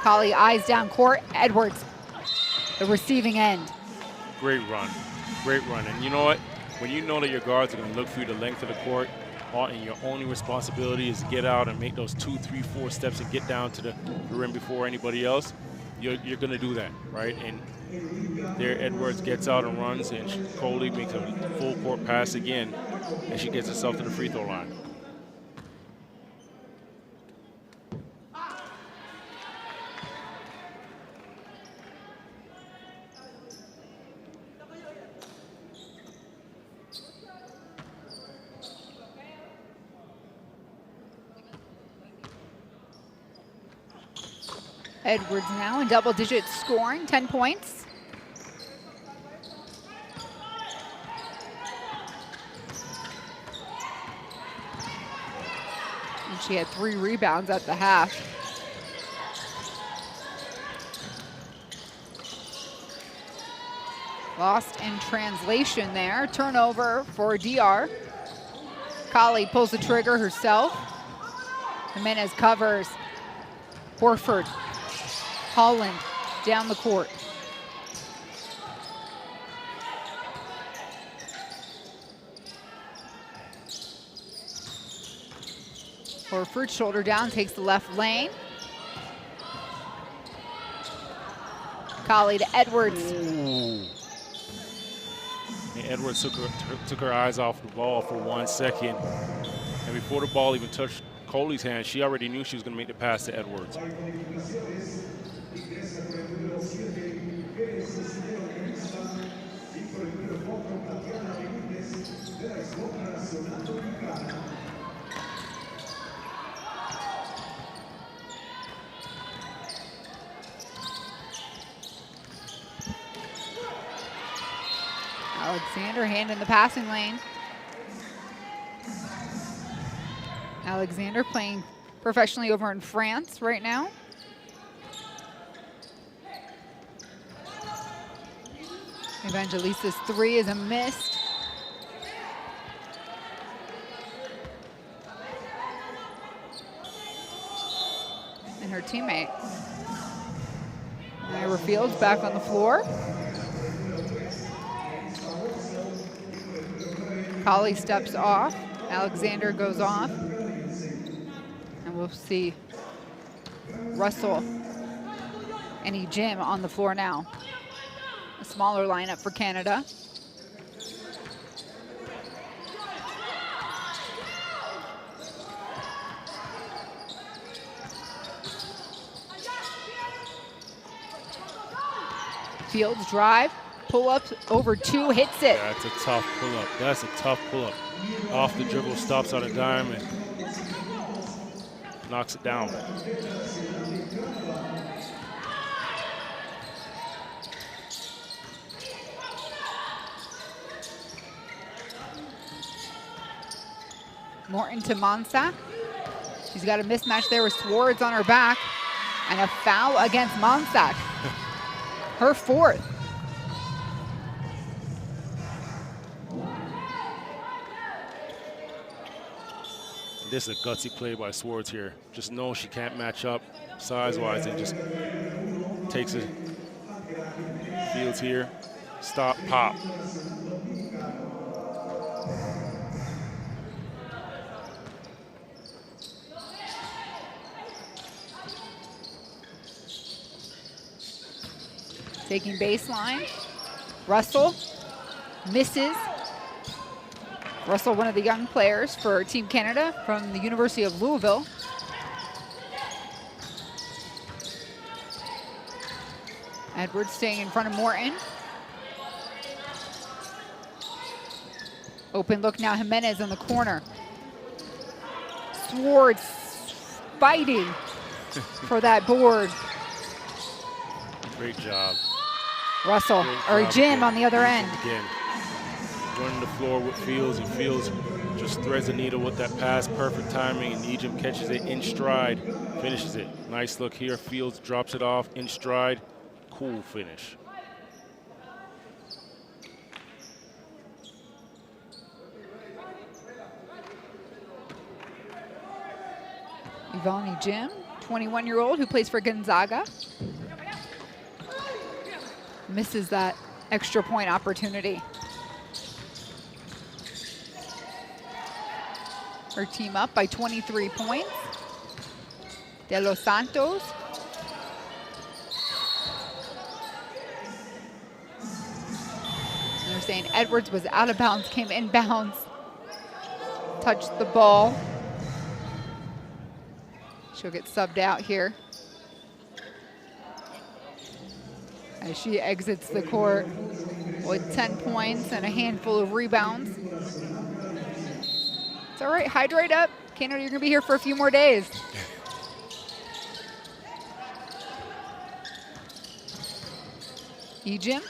Kali eyes down court. Edwards, the receiving end. Great run, great run. And you know what? When you know that your guards are going to look for you the length of the court, and your only responsibility is to get out and make those 2, 3, 4 steps and get down to the rim before anybody else, you're going to do that, right? And there Edwards gets out and runs, and Coley makes a full court pass again, and she gets herself to the free throw line. Edwards now in double digits scoring, 10 points. And she had 3 rebounds at the half. Lost in translation there. Turnover for DR. Kali pulls the trigger herself. Jimenez covers. Horford. Holland down the court. Horford, shoulder down, takes the left lane. Kali to Edwards. Ooh. And Edwards took her eyes off the ball for 1 second. And before the ball even touched Coley's hand, she already knew she was going to make the pass to Edwards. Alexander hand in the passing lane. Alexander playing professionally over in France right now. Evangelista's 3 is a miss. And her teammate. Vanderbilt Fields back on the floor. Colley steps off. Alexander goes off. And we'll see Russell and Jim on the floor now. A smaller lineup for Canada. Fields drive, pull up over 2, hits it. Yeah, that's a tough pull-up. That's a tough pull-up. Off the dribble, stops on a dime, and knocks it down. Morton to Monsack. She's got a mismatch there with Swartz on her back. And a foul against Monsack. Her 4th. This is a gutsy play by Swartz here. Just knows she can't match up size-wise and just takes it. Fields here. Stop, pop. Taking baseline. Russell misses. Russell, one of the young players for Team Canada from the University of Louisville. Edwards staying in front of Morton. Open look now, Jimenez in the corner. Swartz fighting for that board. Great job. Russell, or Jim on the other end. Again, running the floor with Fields, and Fields just threads the needle with that pass, perfect timing, and Ejim catches it in stride, finishes it. Nice look here, Fields drops it off in stride, cool finish. Ivani Jim, 21-year-old who plays for Gonzaga. Misses that extra point opportunity. Her team up by 23 points. De Los Santos. And they're saying Edwards was out of bounds, came inbounds, touched the ball. She'll get subbed out here as she exits the court with 10 points and a handful of rebounds. It's all right, hydrate up. Canada, you're gonna be here for a few more days. Ejim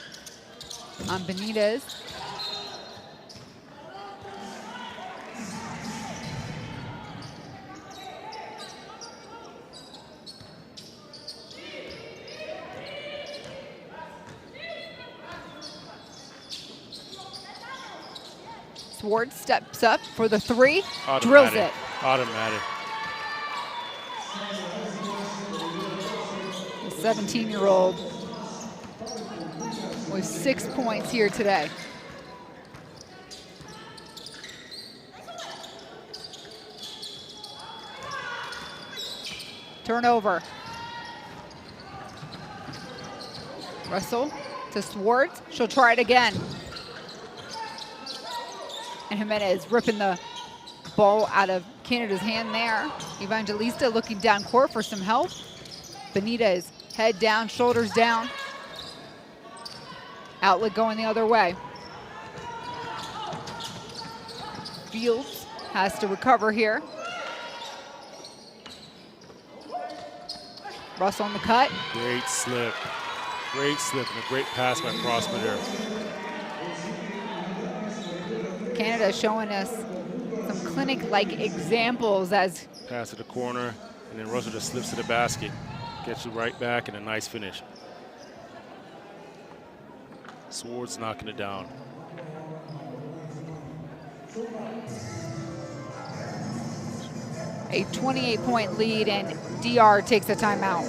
on Benitez. Swartz steps up for the 3, drills it. Automatic. The 17-year-old with 6 points here today. Turnover. Russell to Swartz. She'll try it again. And Jimenez ripping the ball out of Canada's hand there. Evangelista looking down court for some help. Benitez, head down, shoulders down. Outlet going the other way. Fields has to recover here. Russell on the cut. Great slip. Great slip and a great pass by Prosper there. Canada showing us some clinic-like examples as pass to the corner, and then Russell just slips to the basket. Gets it right back, and a nice finish. Swartz knocking it down. A 28-point lead, and DR takes a timeout.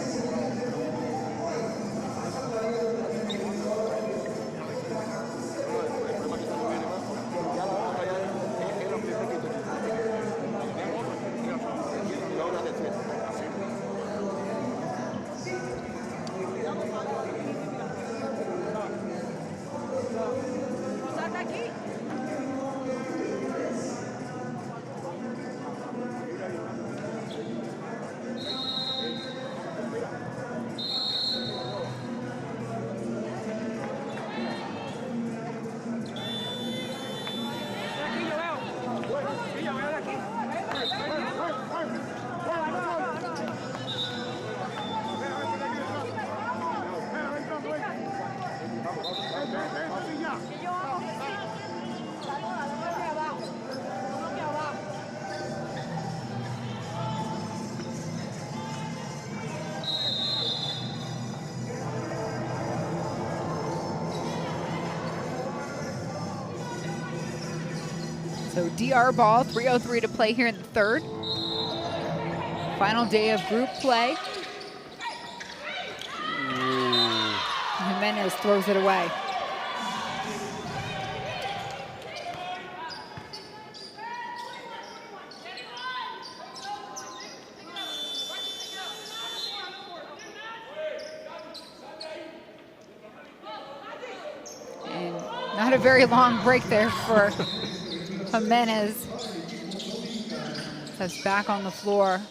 So DR ball, 3:03 to play here in the third. Final day of group play. Jimenez throws it away. And not a very long break there for Jimenez. That's back on the floor.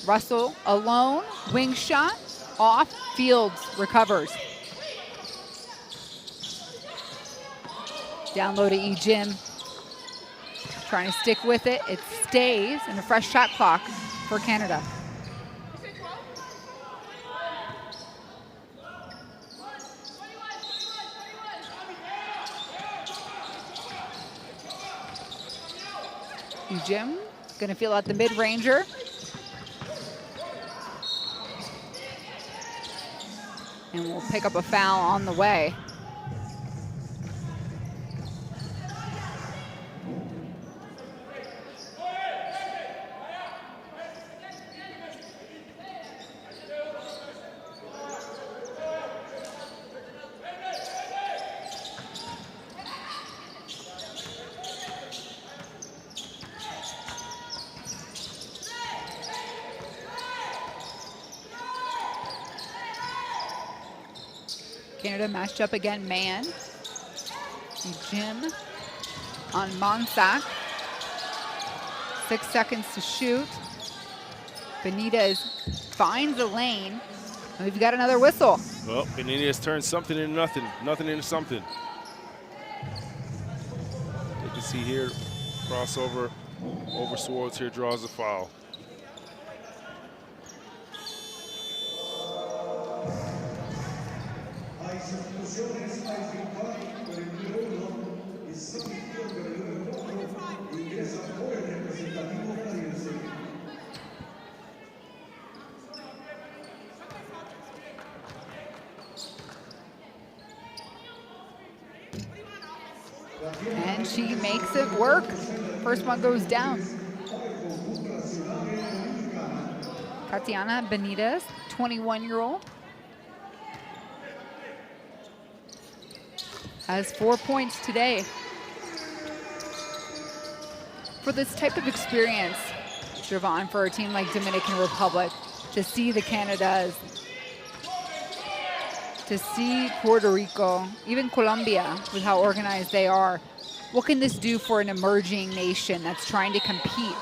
Russell alone, wing shot, off, Fields recovers. Down low to E. Jim. Trying to stick with it. It stays, and a fresh shot clock for Canada. E. Jim gonna feel out the mid-ranger. And we'll pick up a foul on the way. Canada matched up again, man. Jim on Monsac. 6 seconds to shoot. Benitez finds the lane. And we've got another whistle. Well, Benitez turned something into nothing, nothing into something. You can see here, crossover over Swartz here, draws a foul. And she makes it work. First one goes down. Tatiana Benitez, 21-year-old. Has 4 points today. For this type of experience, Javon, for a team like Dominican Republic, to see the Canadas, to see Puerto Rico, even Colombia, with how organized they are, what can this do for an emerging nation that's trying to compete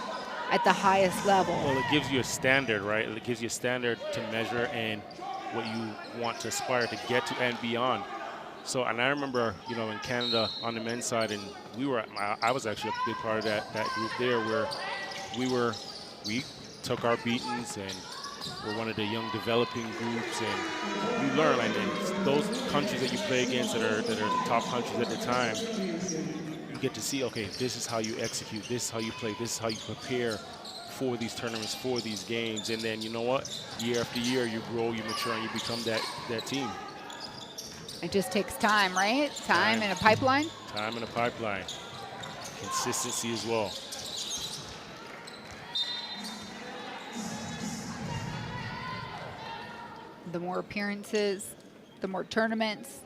at the highest level? Well, it gives you a standard, right? It gives you a standard to measure and what you want to aspire to get to and beyond. So, and I remember, you know, in Canada on the men's side, and I was actually a big part of that group there, where we took our beatings and we're one of the young developing groups, and you learn, and those countries that you play against that are the top countries at the time, you get to see, okay, this is how you execute, this is how you play, this is how you prepare for these tournaments, for these games, and then you know what? Year after year, you grow, you mature, and you become that team. It just takes time, right? Time and a pipeline? Time and a pipeline. Consistency as well. The more appearances, the more tournaments.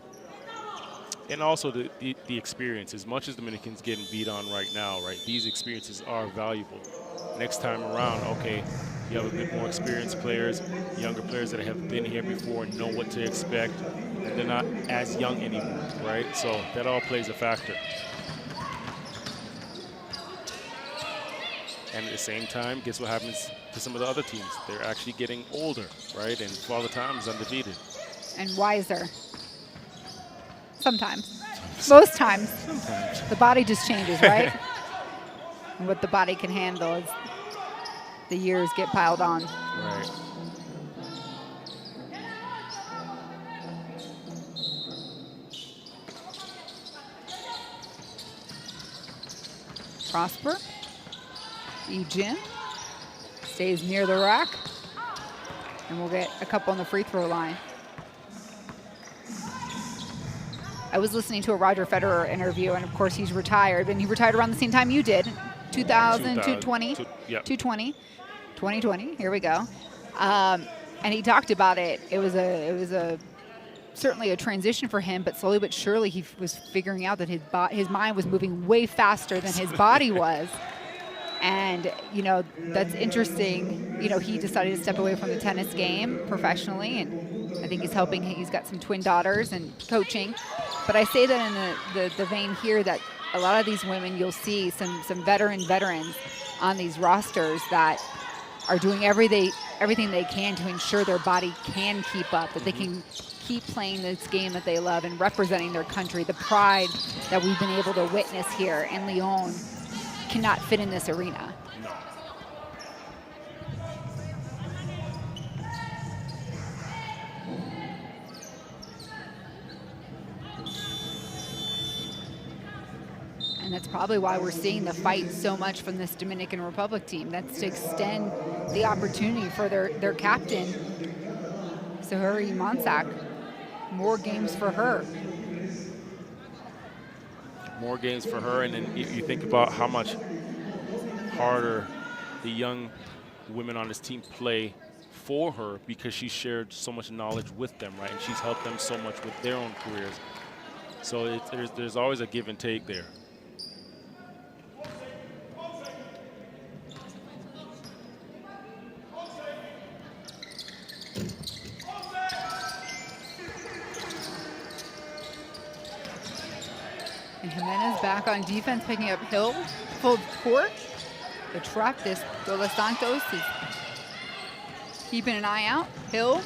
And also the experience. As much as Dominicans getting beat on right now, right? These experiences are valuable. Next time around, okay, you have a bit more experienced players, younger players that have been here before and know what to expect. And they're not as young anymore, right? So that all plays a factor. And at the same time, guess what happens to some of the other teams? They're actually getting older, right? And Father Time is undefeated. And wiser. Sometimes. Most times. Sometimes. The body just changes, right? And what the body can handle as the years get piled on. Right. Prosper. E-Jim stays near the rack. And we'll get a couple on the free throw line. I was listening to a Roger Federer interview, and of course he's retired, and he retired around the same time you did, 220, 2020, here we go. And he talked about it. It was certainly a transition for him, but slowly but surely he was figuring out that his mind was moving way faster than his body was. And, you know, that's interesting. You know, he decided to step away from the tennis game professionally, and I think he's helping. He's got some twin daughters and coaching. But I say that in the vein here that a lot of these women, you'll see some veterans on these rosters that are doing everything they can to ensure their body can keep up, that they can keep playing this game that they love and representing their country. The pride that we've been able to witness here in Lyon cannot fit in this arena. No. And that's probably why we're seeing the fight so much from this Dominican Republic team. That's to extend the opportunity for their captain, Sahuri Monsak. More games for her. More games for her, and then you think about how much harder the young women on this team play for her because she shared so much knowledge with them, right? And she's helped them so much with their own careers. So there's always a give and take there. And Jimenez back on defense, picking up Hill, full court. The trap, this Dos Santos is keeping an eye out. Hill.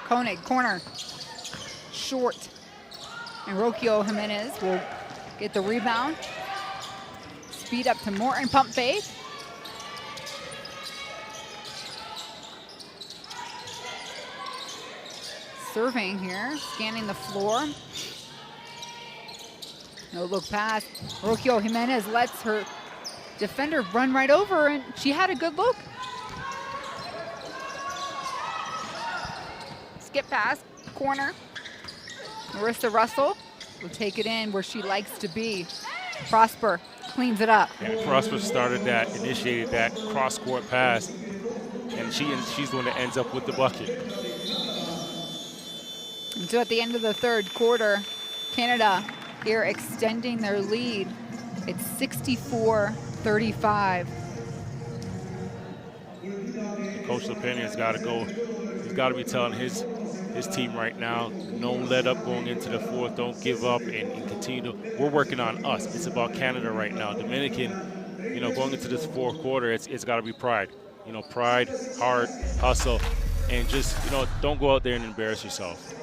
Koenig, corner, short. And Rocio Jimenez will get the rebound. Speed up to Morton, pump fake. Serving here, scanning the floor. No look pass. Rocio Jimenez lets her defender run right over, and she had a good look. Skip pass, corner. Marissa Russell will take it in where she likes to be. Prosper cleans it up. And Prosper initiated that cross-court pass, and she's the one that ends up with the bucket. And so at the end of the third quarter, Canada here extending their lead. It's 64-35. Coach Lepinion's got to go. He's got to be telling his team right now, no let up going into the fourth. Don't give up and continue to. We're working on us. It's about Canada right now. Dominican, you know, going into this fourth quarter, it's got to be pride. You know, pride, heart, hustle, and just, you know, don't go out there and embarrass yourself.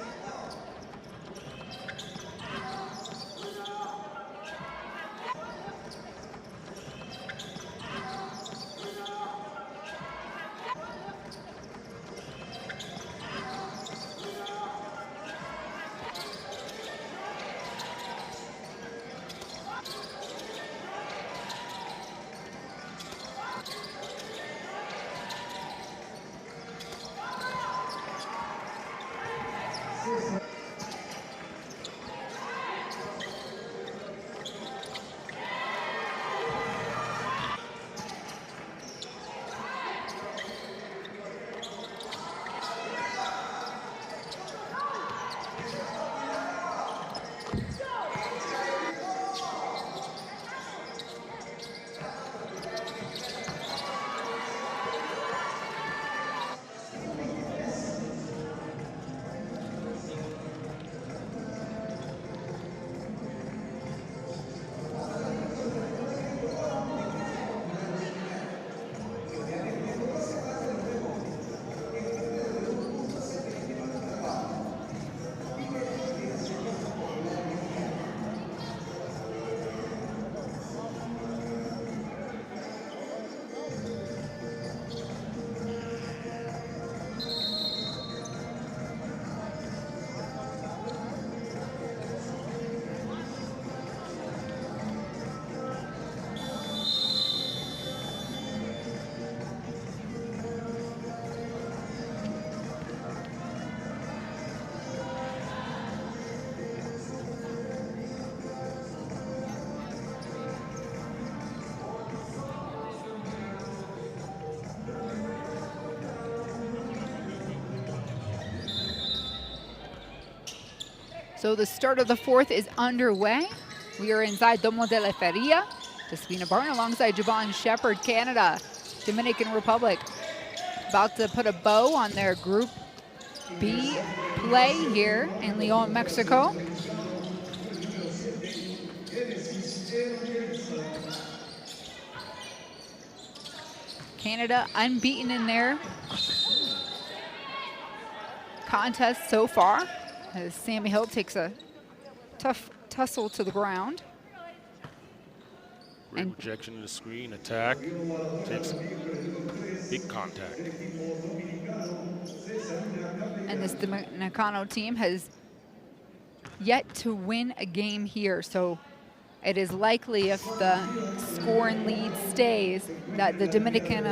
So the start of the fourth is underway. We are inside Domo de la Feria. Despina Barton alongside Javon Shepard, Canada. Dominican Republic about to put a bow on their Group B play here in Leon, Mexico. Canada unbeaten in their contest so far, as Sammy Hill takes a tough tussle to the ground. Great rejection of the screen, attack, takes big contact. And this Dominicano team has yet to win a game here, so it is likely if the score and lead stays that the Dominican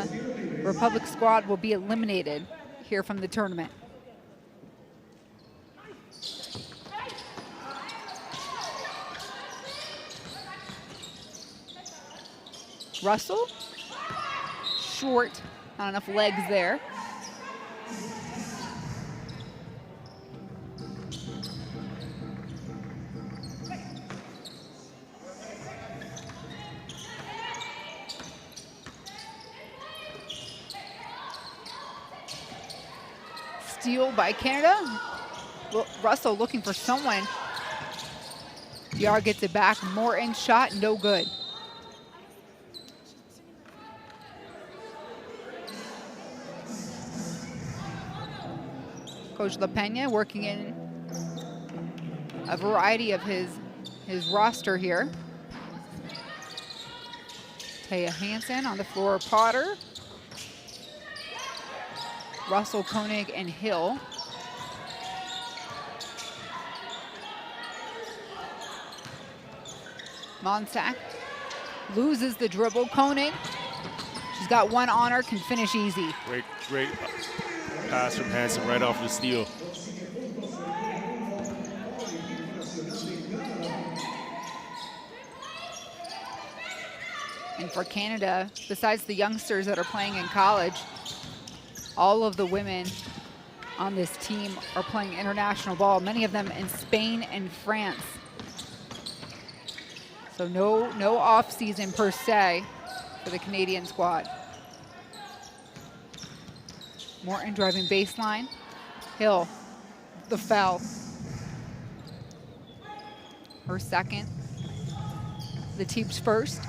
Republic squad will be eliminated here from the tournament. Russell, short, not enough legs there. Steal by Canada. Russell looking for someone. DR gets it back. Morton shot, no good. Coach LaPena working in a variety of his roster here. Taya Hansen on the floor, Potter. Russell, Koenig, and Hill. Monsack loses the dribble. Koenig, she's got one on her, can finish easy. Great pass from Hansen right off the steal. And for Canada, besides the youngsters that are playing in college, all of the women on this team are playing international ball, many of them in Spain and France. So no off season per se for the Canadian squad. Morton driving baseline. Hill, the foul. Her second. The team's first.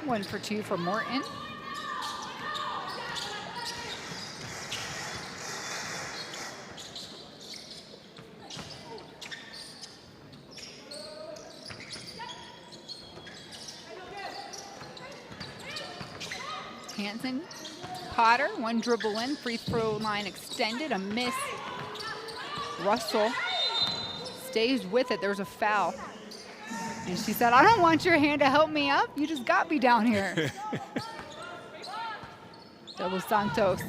One for two for Morton. Hansen, Potter, one dribble in, free throw line extended, a miss. Russell stays with it, there's a foul. And she said, I don't want your hand to help me up, you just got me down here. De Los Santos.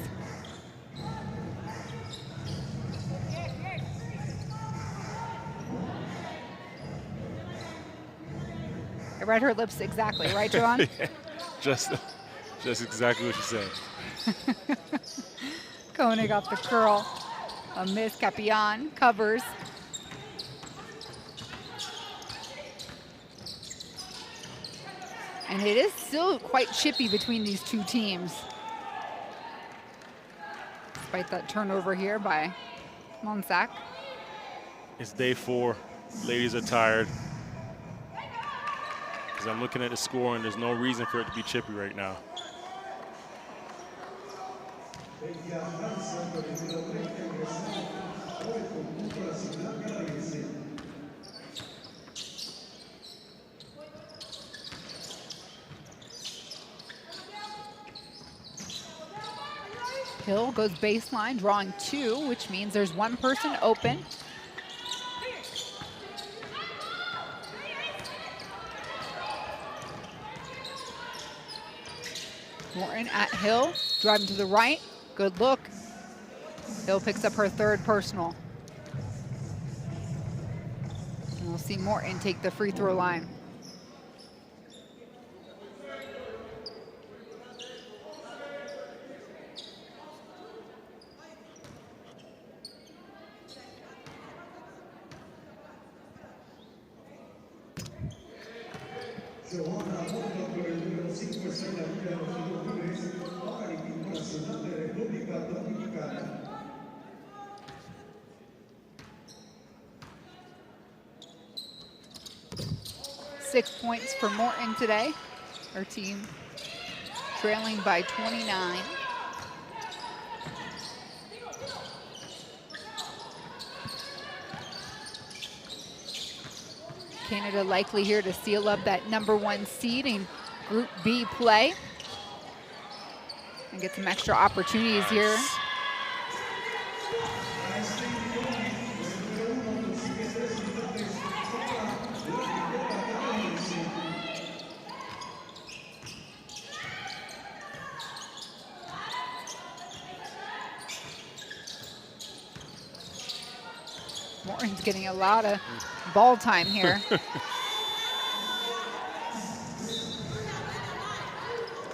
I read her lips exactly, right, Joan? Yeah, just exactly what she said. Koenig off the curl. A miss, Capian covers. And it is still quite chippy between these two teams. Despite that turnover here by Monsack. It's day 4. Ladies are tired. Because I'm looking at the score and there's no reason for it to be chippy right now. Hill goes baseline, drawing 2, which means there's one person open. Morton at Hill, driving to the right, good look. Hill picks up her 3rd personal. And we'll see Morton take the free throw line. Six points for Morton today. Our team trailing by 29. Canada likely here to seal up that #1 seed in Group B play and get some extra opportunities here. Morton's getting a lot of ball time here.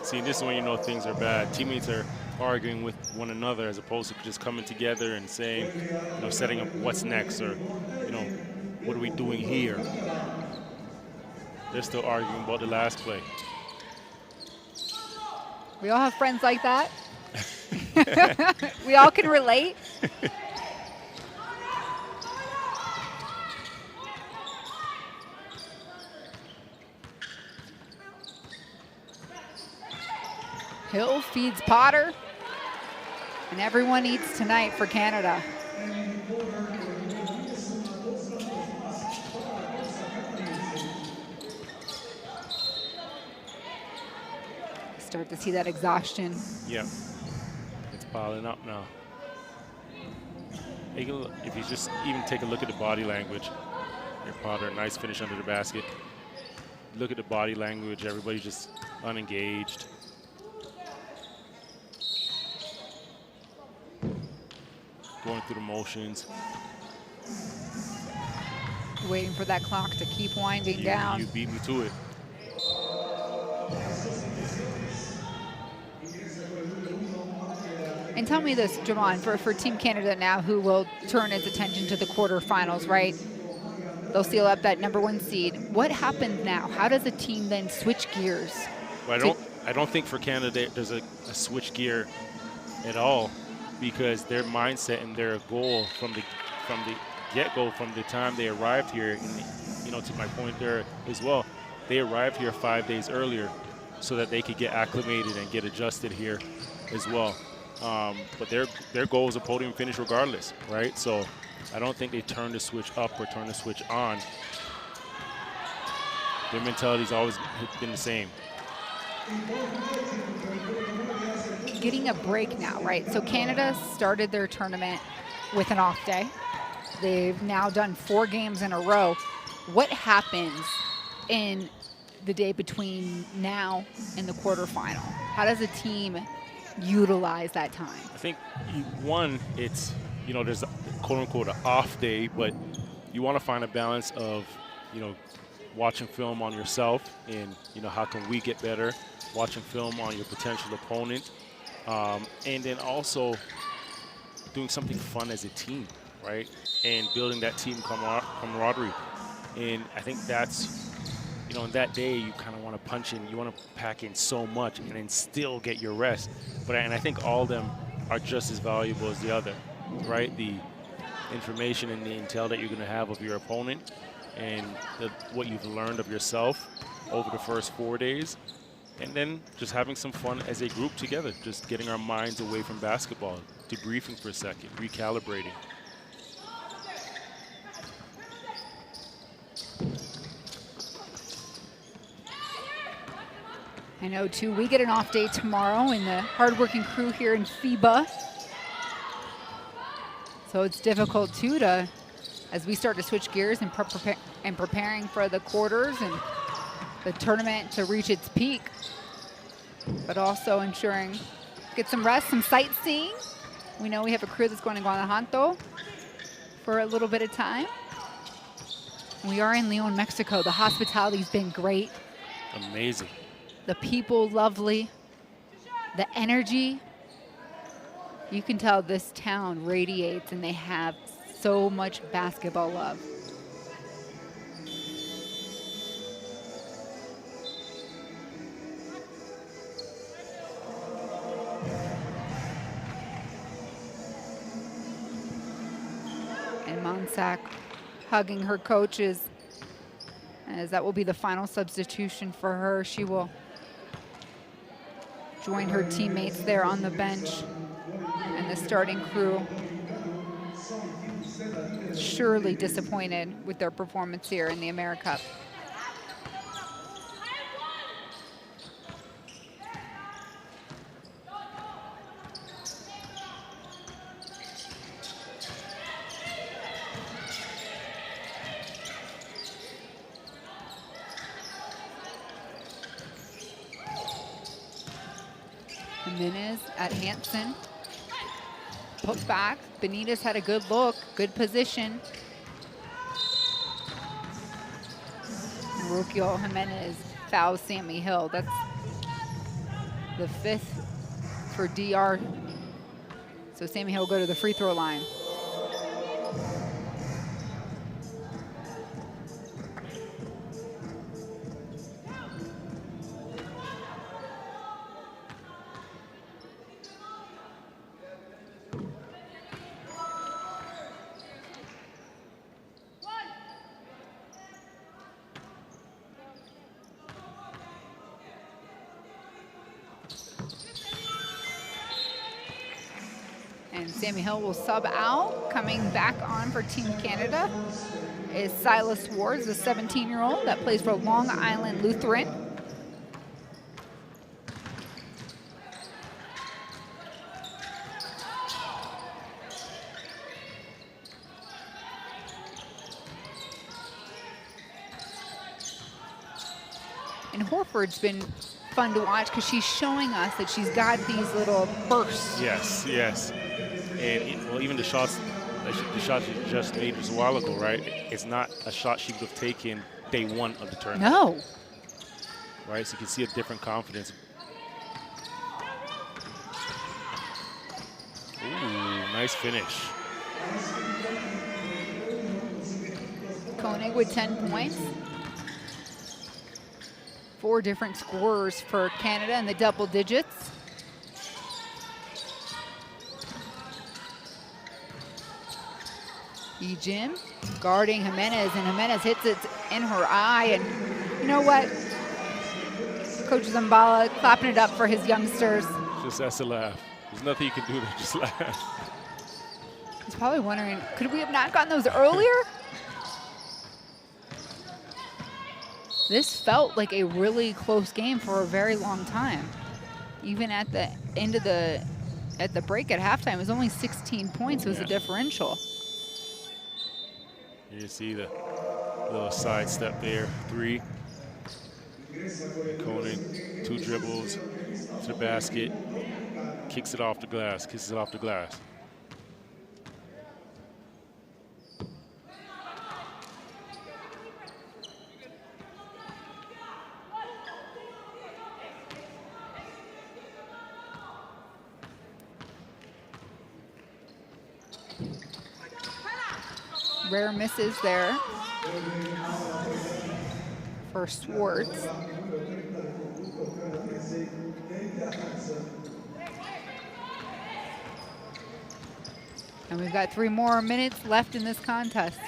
See, this is when you know things are bad. Teammates are arguing with one another as opposed to just coming together and saying, you know, setting up what's next, or, you know, what are we doing here? They're still arguing about the last play. We all have friends like that. We all can relate. Hill feeds Potter, and everyone eats tonight for Canada. Start to see that exhaustion. Yeah, it's piling up now. If you just even take a look at the body language, here Potter, nice finish under the basket. Look at the body language, everybody's just unengaged. Going through the motions. Waiting for that clock to keep winding down. You beat me to it. And tell me this, Javon, for Team Canada now, who will turn its attention to the quarterfinals, right? They'll seal up that #1 seed. What happens now? How does a team then switch gears? Well, I don't think for Canada there's a switch gear at all, because their mindset and their goal from the get-go, from the time they arrived here, and, you know, to my point there as well, they arrived here 5 days earlier so that they could get acclimated and get adjusted here as well. But their goal is a podium finish regardless, right? So I don't think they turn the switch up or turn the switch on. Their mentality's always been the same. Getting a break now, right? So Canada started their tournament with an off day. They've now done 4 games in a row. What happens in the day between now and the quarterfinal? How does a team utilize that time? I think, one, it's, you know, there's a quote-unquote an off day, but you want to find a balance of, you know, watching film on yourself and, you know, how can we get better, watching film on your potential opponent, and then also doing something fun as a team, right? And building that team camaraderie. And I think that's, you know, on that day you kind of want to punch in, you want to pack in so much and then still get your rest. And I think all of them are just as valuable as the other, right? The information and the intel that you're going to have of your opponent, and what you've learned of yourself over the first 4 days, and then just having some fun as a group together, just getting our minds away from basketball, debriefing for a second, recalibrating. I know, too. We get an off day tomorrow in the hardworking crew here in FIBA. So it's difficult, too, as we start to switch gears and preparing for the quarters and the tournament to reach its peak, but also ensuring get some rest, some sightseeing. We know we have a crew that's going to Guanajuato for a little bit of time. We are in Leon, Mexico. The hospitality's been great. Amazing. The people, lovely. The energy. You can tell this town radiates, and they have so much basketball love. And Monsac hugging her coaches, as that will be the final substitution for her. She will join her teammates there on the bench, and the starting crew surely disappointed with their performance here in the AmeriCup. Jimenez at Hansen. Put back. Benitez had a good look, good position. Rukio Jimenez fouls Sammy Hill. That's the 5th for DR. So Sammy Hill will go to the free throw line. And Sammy Hill will sub out. Coming back on for Team Canada is Silas Ward, the 17-year-old that plays for Long Island Lutheran. And Horford's been fun to watch because she's showing us that she's got these little bursts. Yes, yes. And well, even the shots she just made just a while ago, right? It's not a shot she would have taken day one of the tournament. No. Right, so you can see a different confidence. Ooh, nice finish. Koenig with 10 points. 4 different scorers for Canada in the double digits. Jim guarding Jimenez, and Jimenez hits it in her eye. And you know what? Coach Zambala clapping it up for his youngsters. Just has to laugh. There's nothing you can do to just laugh. He's probably wondering, could we have not gotten those earlier? This felt like a really close game for a very long time. Even at the end of the break at halftime, it was only 16 points was the differential. You see the little side step there, 3. Koenig, 2 dribbles to the basket, kicks it off the glass, kisses it off the glass. Rare misses there for Swartz. And we've got 3 more minutes left in this contest.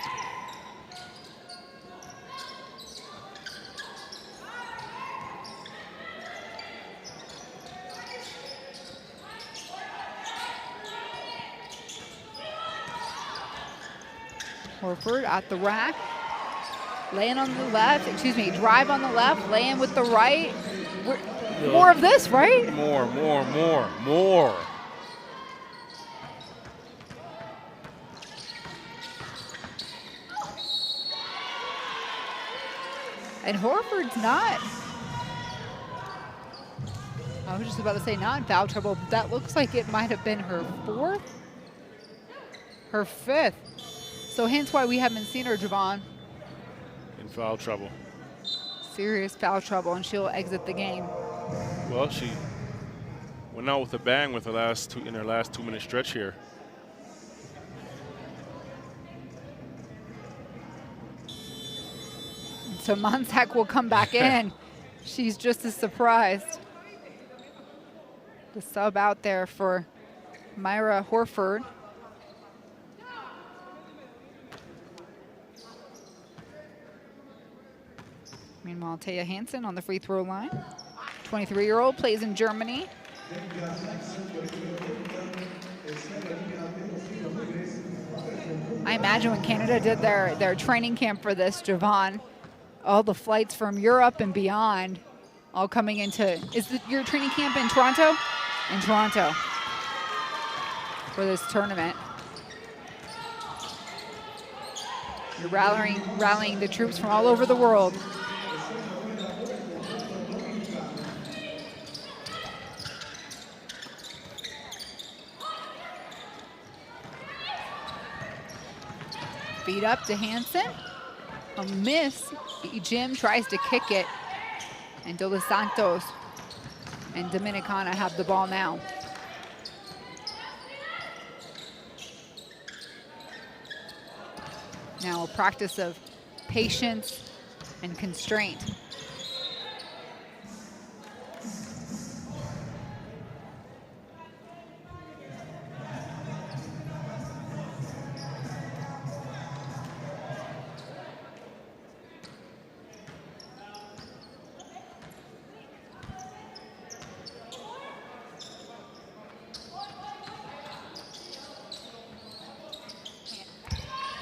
Horford at the rack, laying on the left, drive on the left, laying with the right, more of this, right? More, more, more, more. And Horford's not. I was just about to say not in foul trouble, but that looks like it might have been her 4th, her 5th. So hence why we haven't seen her, Javon. In foul trouble. Serious foul trouble, and she'll exit the game. Well, she went out with a bang with her last 2-minute stretch here. So Monsac will come back in. She's just as surprised. The sub out there for Myra Horford. Meanwhile, Taya Hansen on the free throw line. 23-year-old, plays in Germany. I imagine when Canada did their training camp for this, Javon, all the flights from Europe and beyond all coming into, is your training camp in Toronto? In Toronto for this tournament. You're rallying the troops from all over the world. Feed up to Hansen. A miss. Jim tries to kick it. And De Los Santos and Dominicana have the ball now. Now a practice of patience and constraint.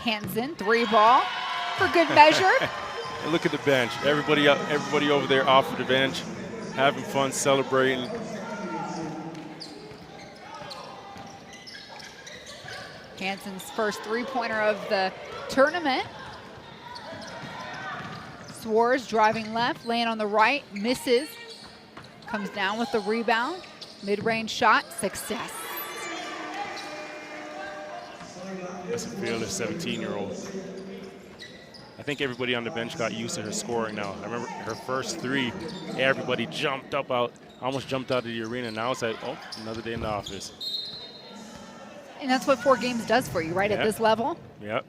Hansen, 3-ball for good measure. And look at the bench. Everybody over there off of the bench, having fun, celebrating. Hansen's first 3-pointer of the tournament. Swartz driving left, laying on the right, misses. Comes down with the rebound. Mid-range shot, success. That's a fearless 17-year-old. I think everybody on the bench got used to her scoring now. I remember her first 3, everybody jumped up almost jumped out of the arena. Now it's like, oh, another day in the office. And that's what 4 games does for you, right? Yep. At this level? Yep.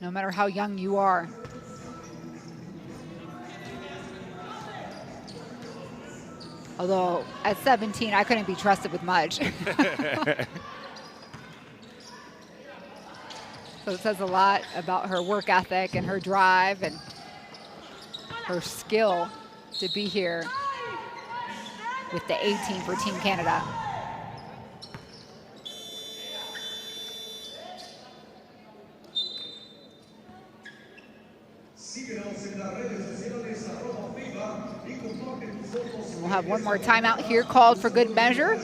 No matter how young you are. Although at 17, I couldn't be trusted with much. So it says a lot about her work ethic and her drive and her skill to be here with the 18 for Team Canada. And we'll have one more timeout here called for good measure.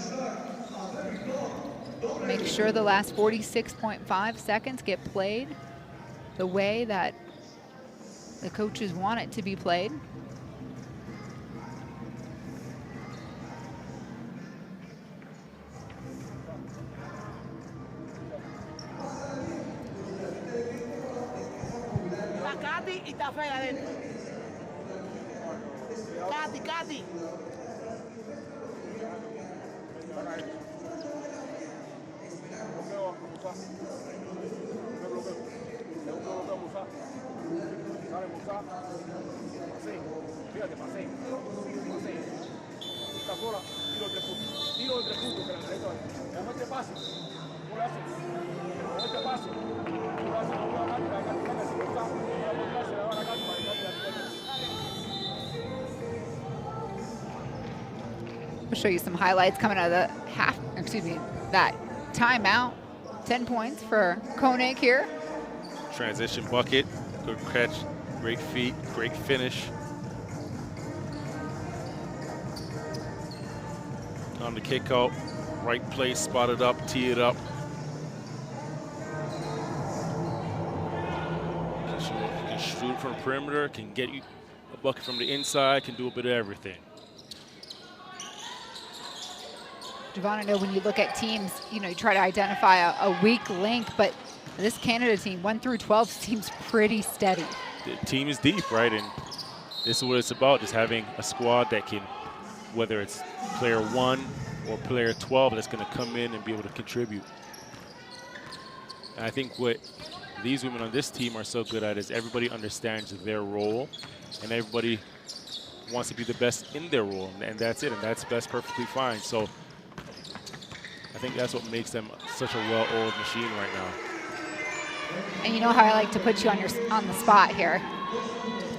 Make sure the last 46.5 seconds get played the way that the coaches want it to be played. Katy y está fea adentro. Katy. I'll show you some highlights coming out of the that timeout. 10 points for Koenig here. Transition bucket, good catch, great feet, great finish. on the kick out. Right place, spot it up, tee it up. Can shoot from the perimeter, can get you a bucket from the inside, can do a bit of everything. Javon, I know when you look at teams, you try to identify a weak link, but this Canada team, 1 through 12, seems pretty steady. The team is deep, right? And this is what it's about, just having a squad that can, whether it's player 1 or player 12, that's going to come in and be able to contribute. And I think what these women on this team are so good at is everybody understands their role, and everybody wants to be the best in their role, and that's it, and that's perfectly fine. So I think that's what makes them such a well-oiled machine right now. And you know how I like to put you on the spot here.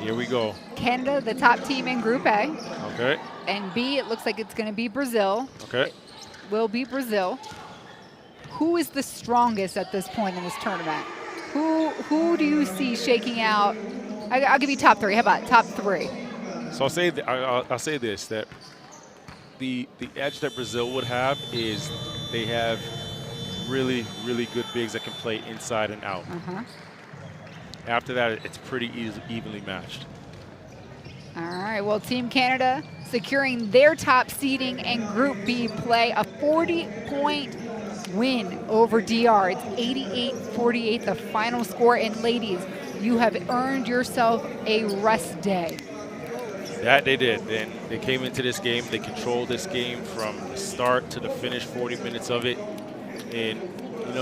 Here we go. Canada, the top team in Group A. Okay. And B, it looks like it's going to be Brazil. Okay. It will be Brazil. Who is the strongest at this point in this tournament? Who do you see shaking out? I'll give you top 3. How about top 3? So I'll say this, that the edge that Brazil would have is they have really, really good bigs that can play inside and out. After that, it's pretty evenly matched. All right, well, Team Canada securing their top seeding in Group B play, a 40-point win over DR. It's 88-48, the final score. And ladies, you have earned yourself a rest day. That they did. And they came into this game, they controlled this game from the start to the finish, 40 minutes of it. And,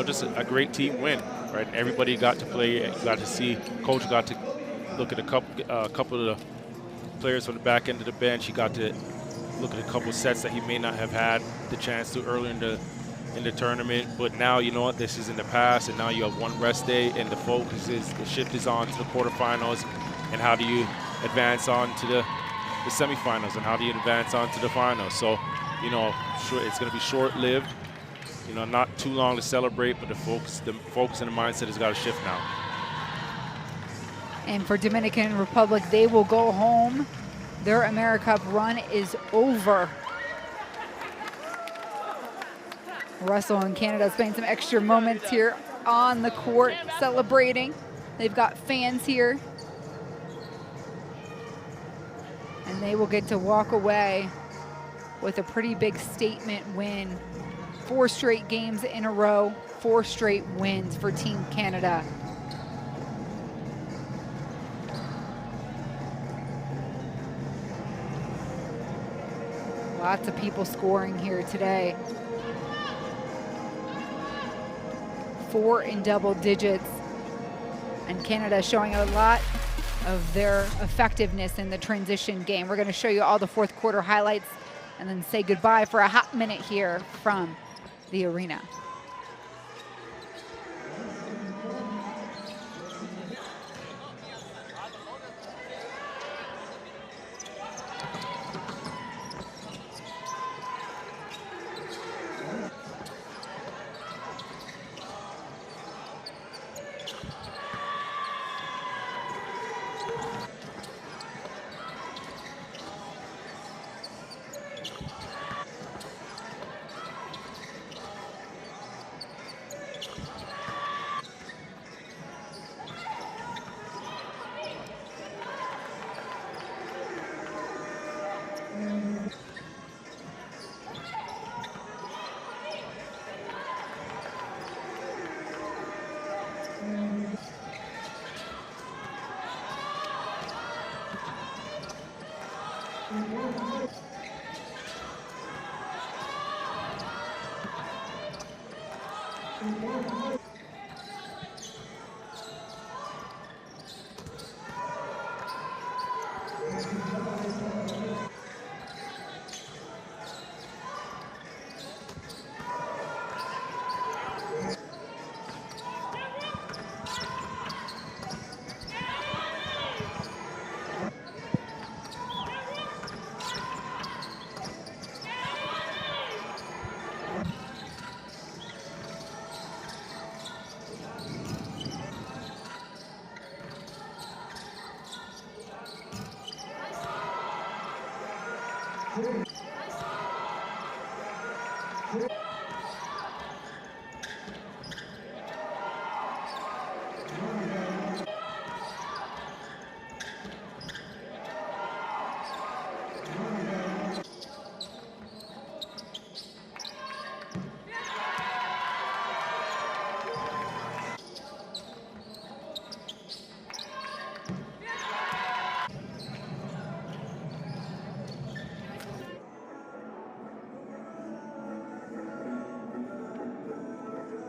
just a great team win, right? Everybody got to play, got to see, coach got to look at a couple of the players from the back end of the bench. He got to look at a couple of sets that he may not have had the chance to earlier in the tournament. But now, you know what, this is in the past, and now you have one rest day, and the shift is on to the quarterfinals, and how do you advance on to the semifinals, and how do you advance on to the finals? So, it's going to be short-lived. Not too long to celebrate, but the focus and the mindset has got to shift now. And for Dominican Republic, they will go home. Their AmeriCup run is over. Russell and Canada spending some extra moments here on the court celebrating. They've got fans here. And they will get to walk away with a pretty big statement win. 4 straight games in a row, 4 straight wins for Team Canada. Lots of people scoring here today. 4 in double digits. And Canada showing a lot of their effectiveness in the transition game. We're going to show you all the fourth quarter highlights and then say goodbye for a hot minute here from the arena.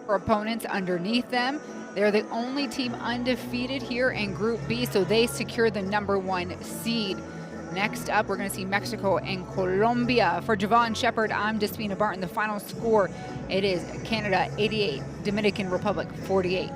Opponents underneath them. They're the only team undefeated here in Group B, so they secure the #1 seed. Next up, we're going to see Mexico and Colombia. For Javon Shepard, I'm Despina Barton. The final score, it is Canada 88, Dominican Republic 48.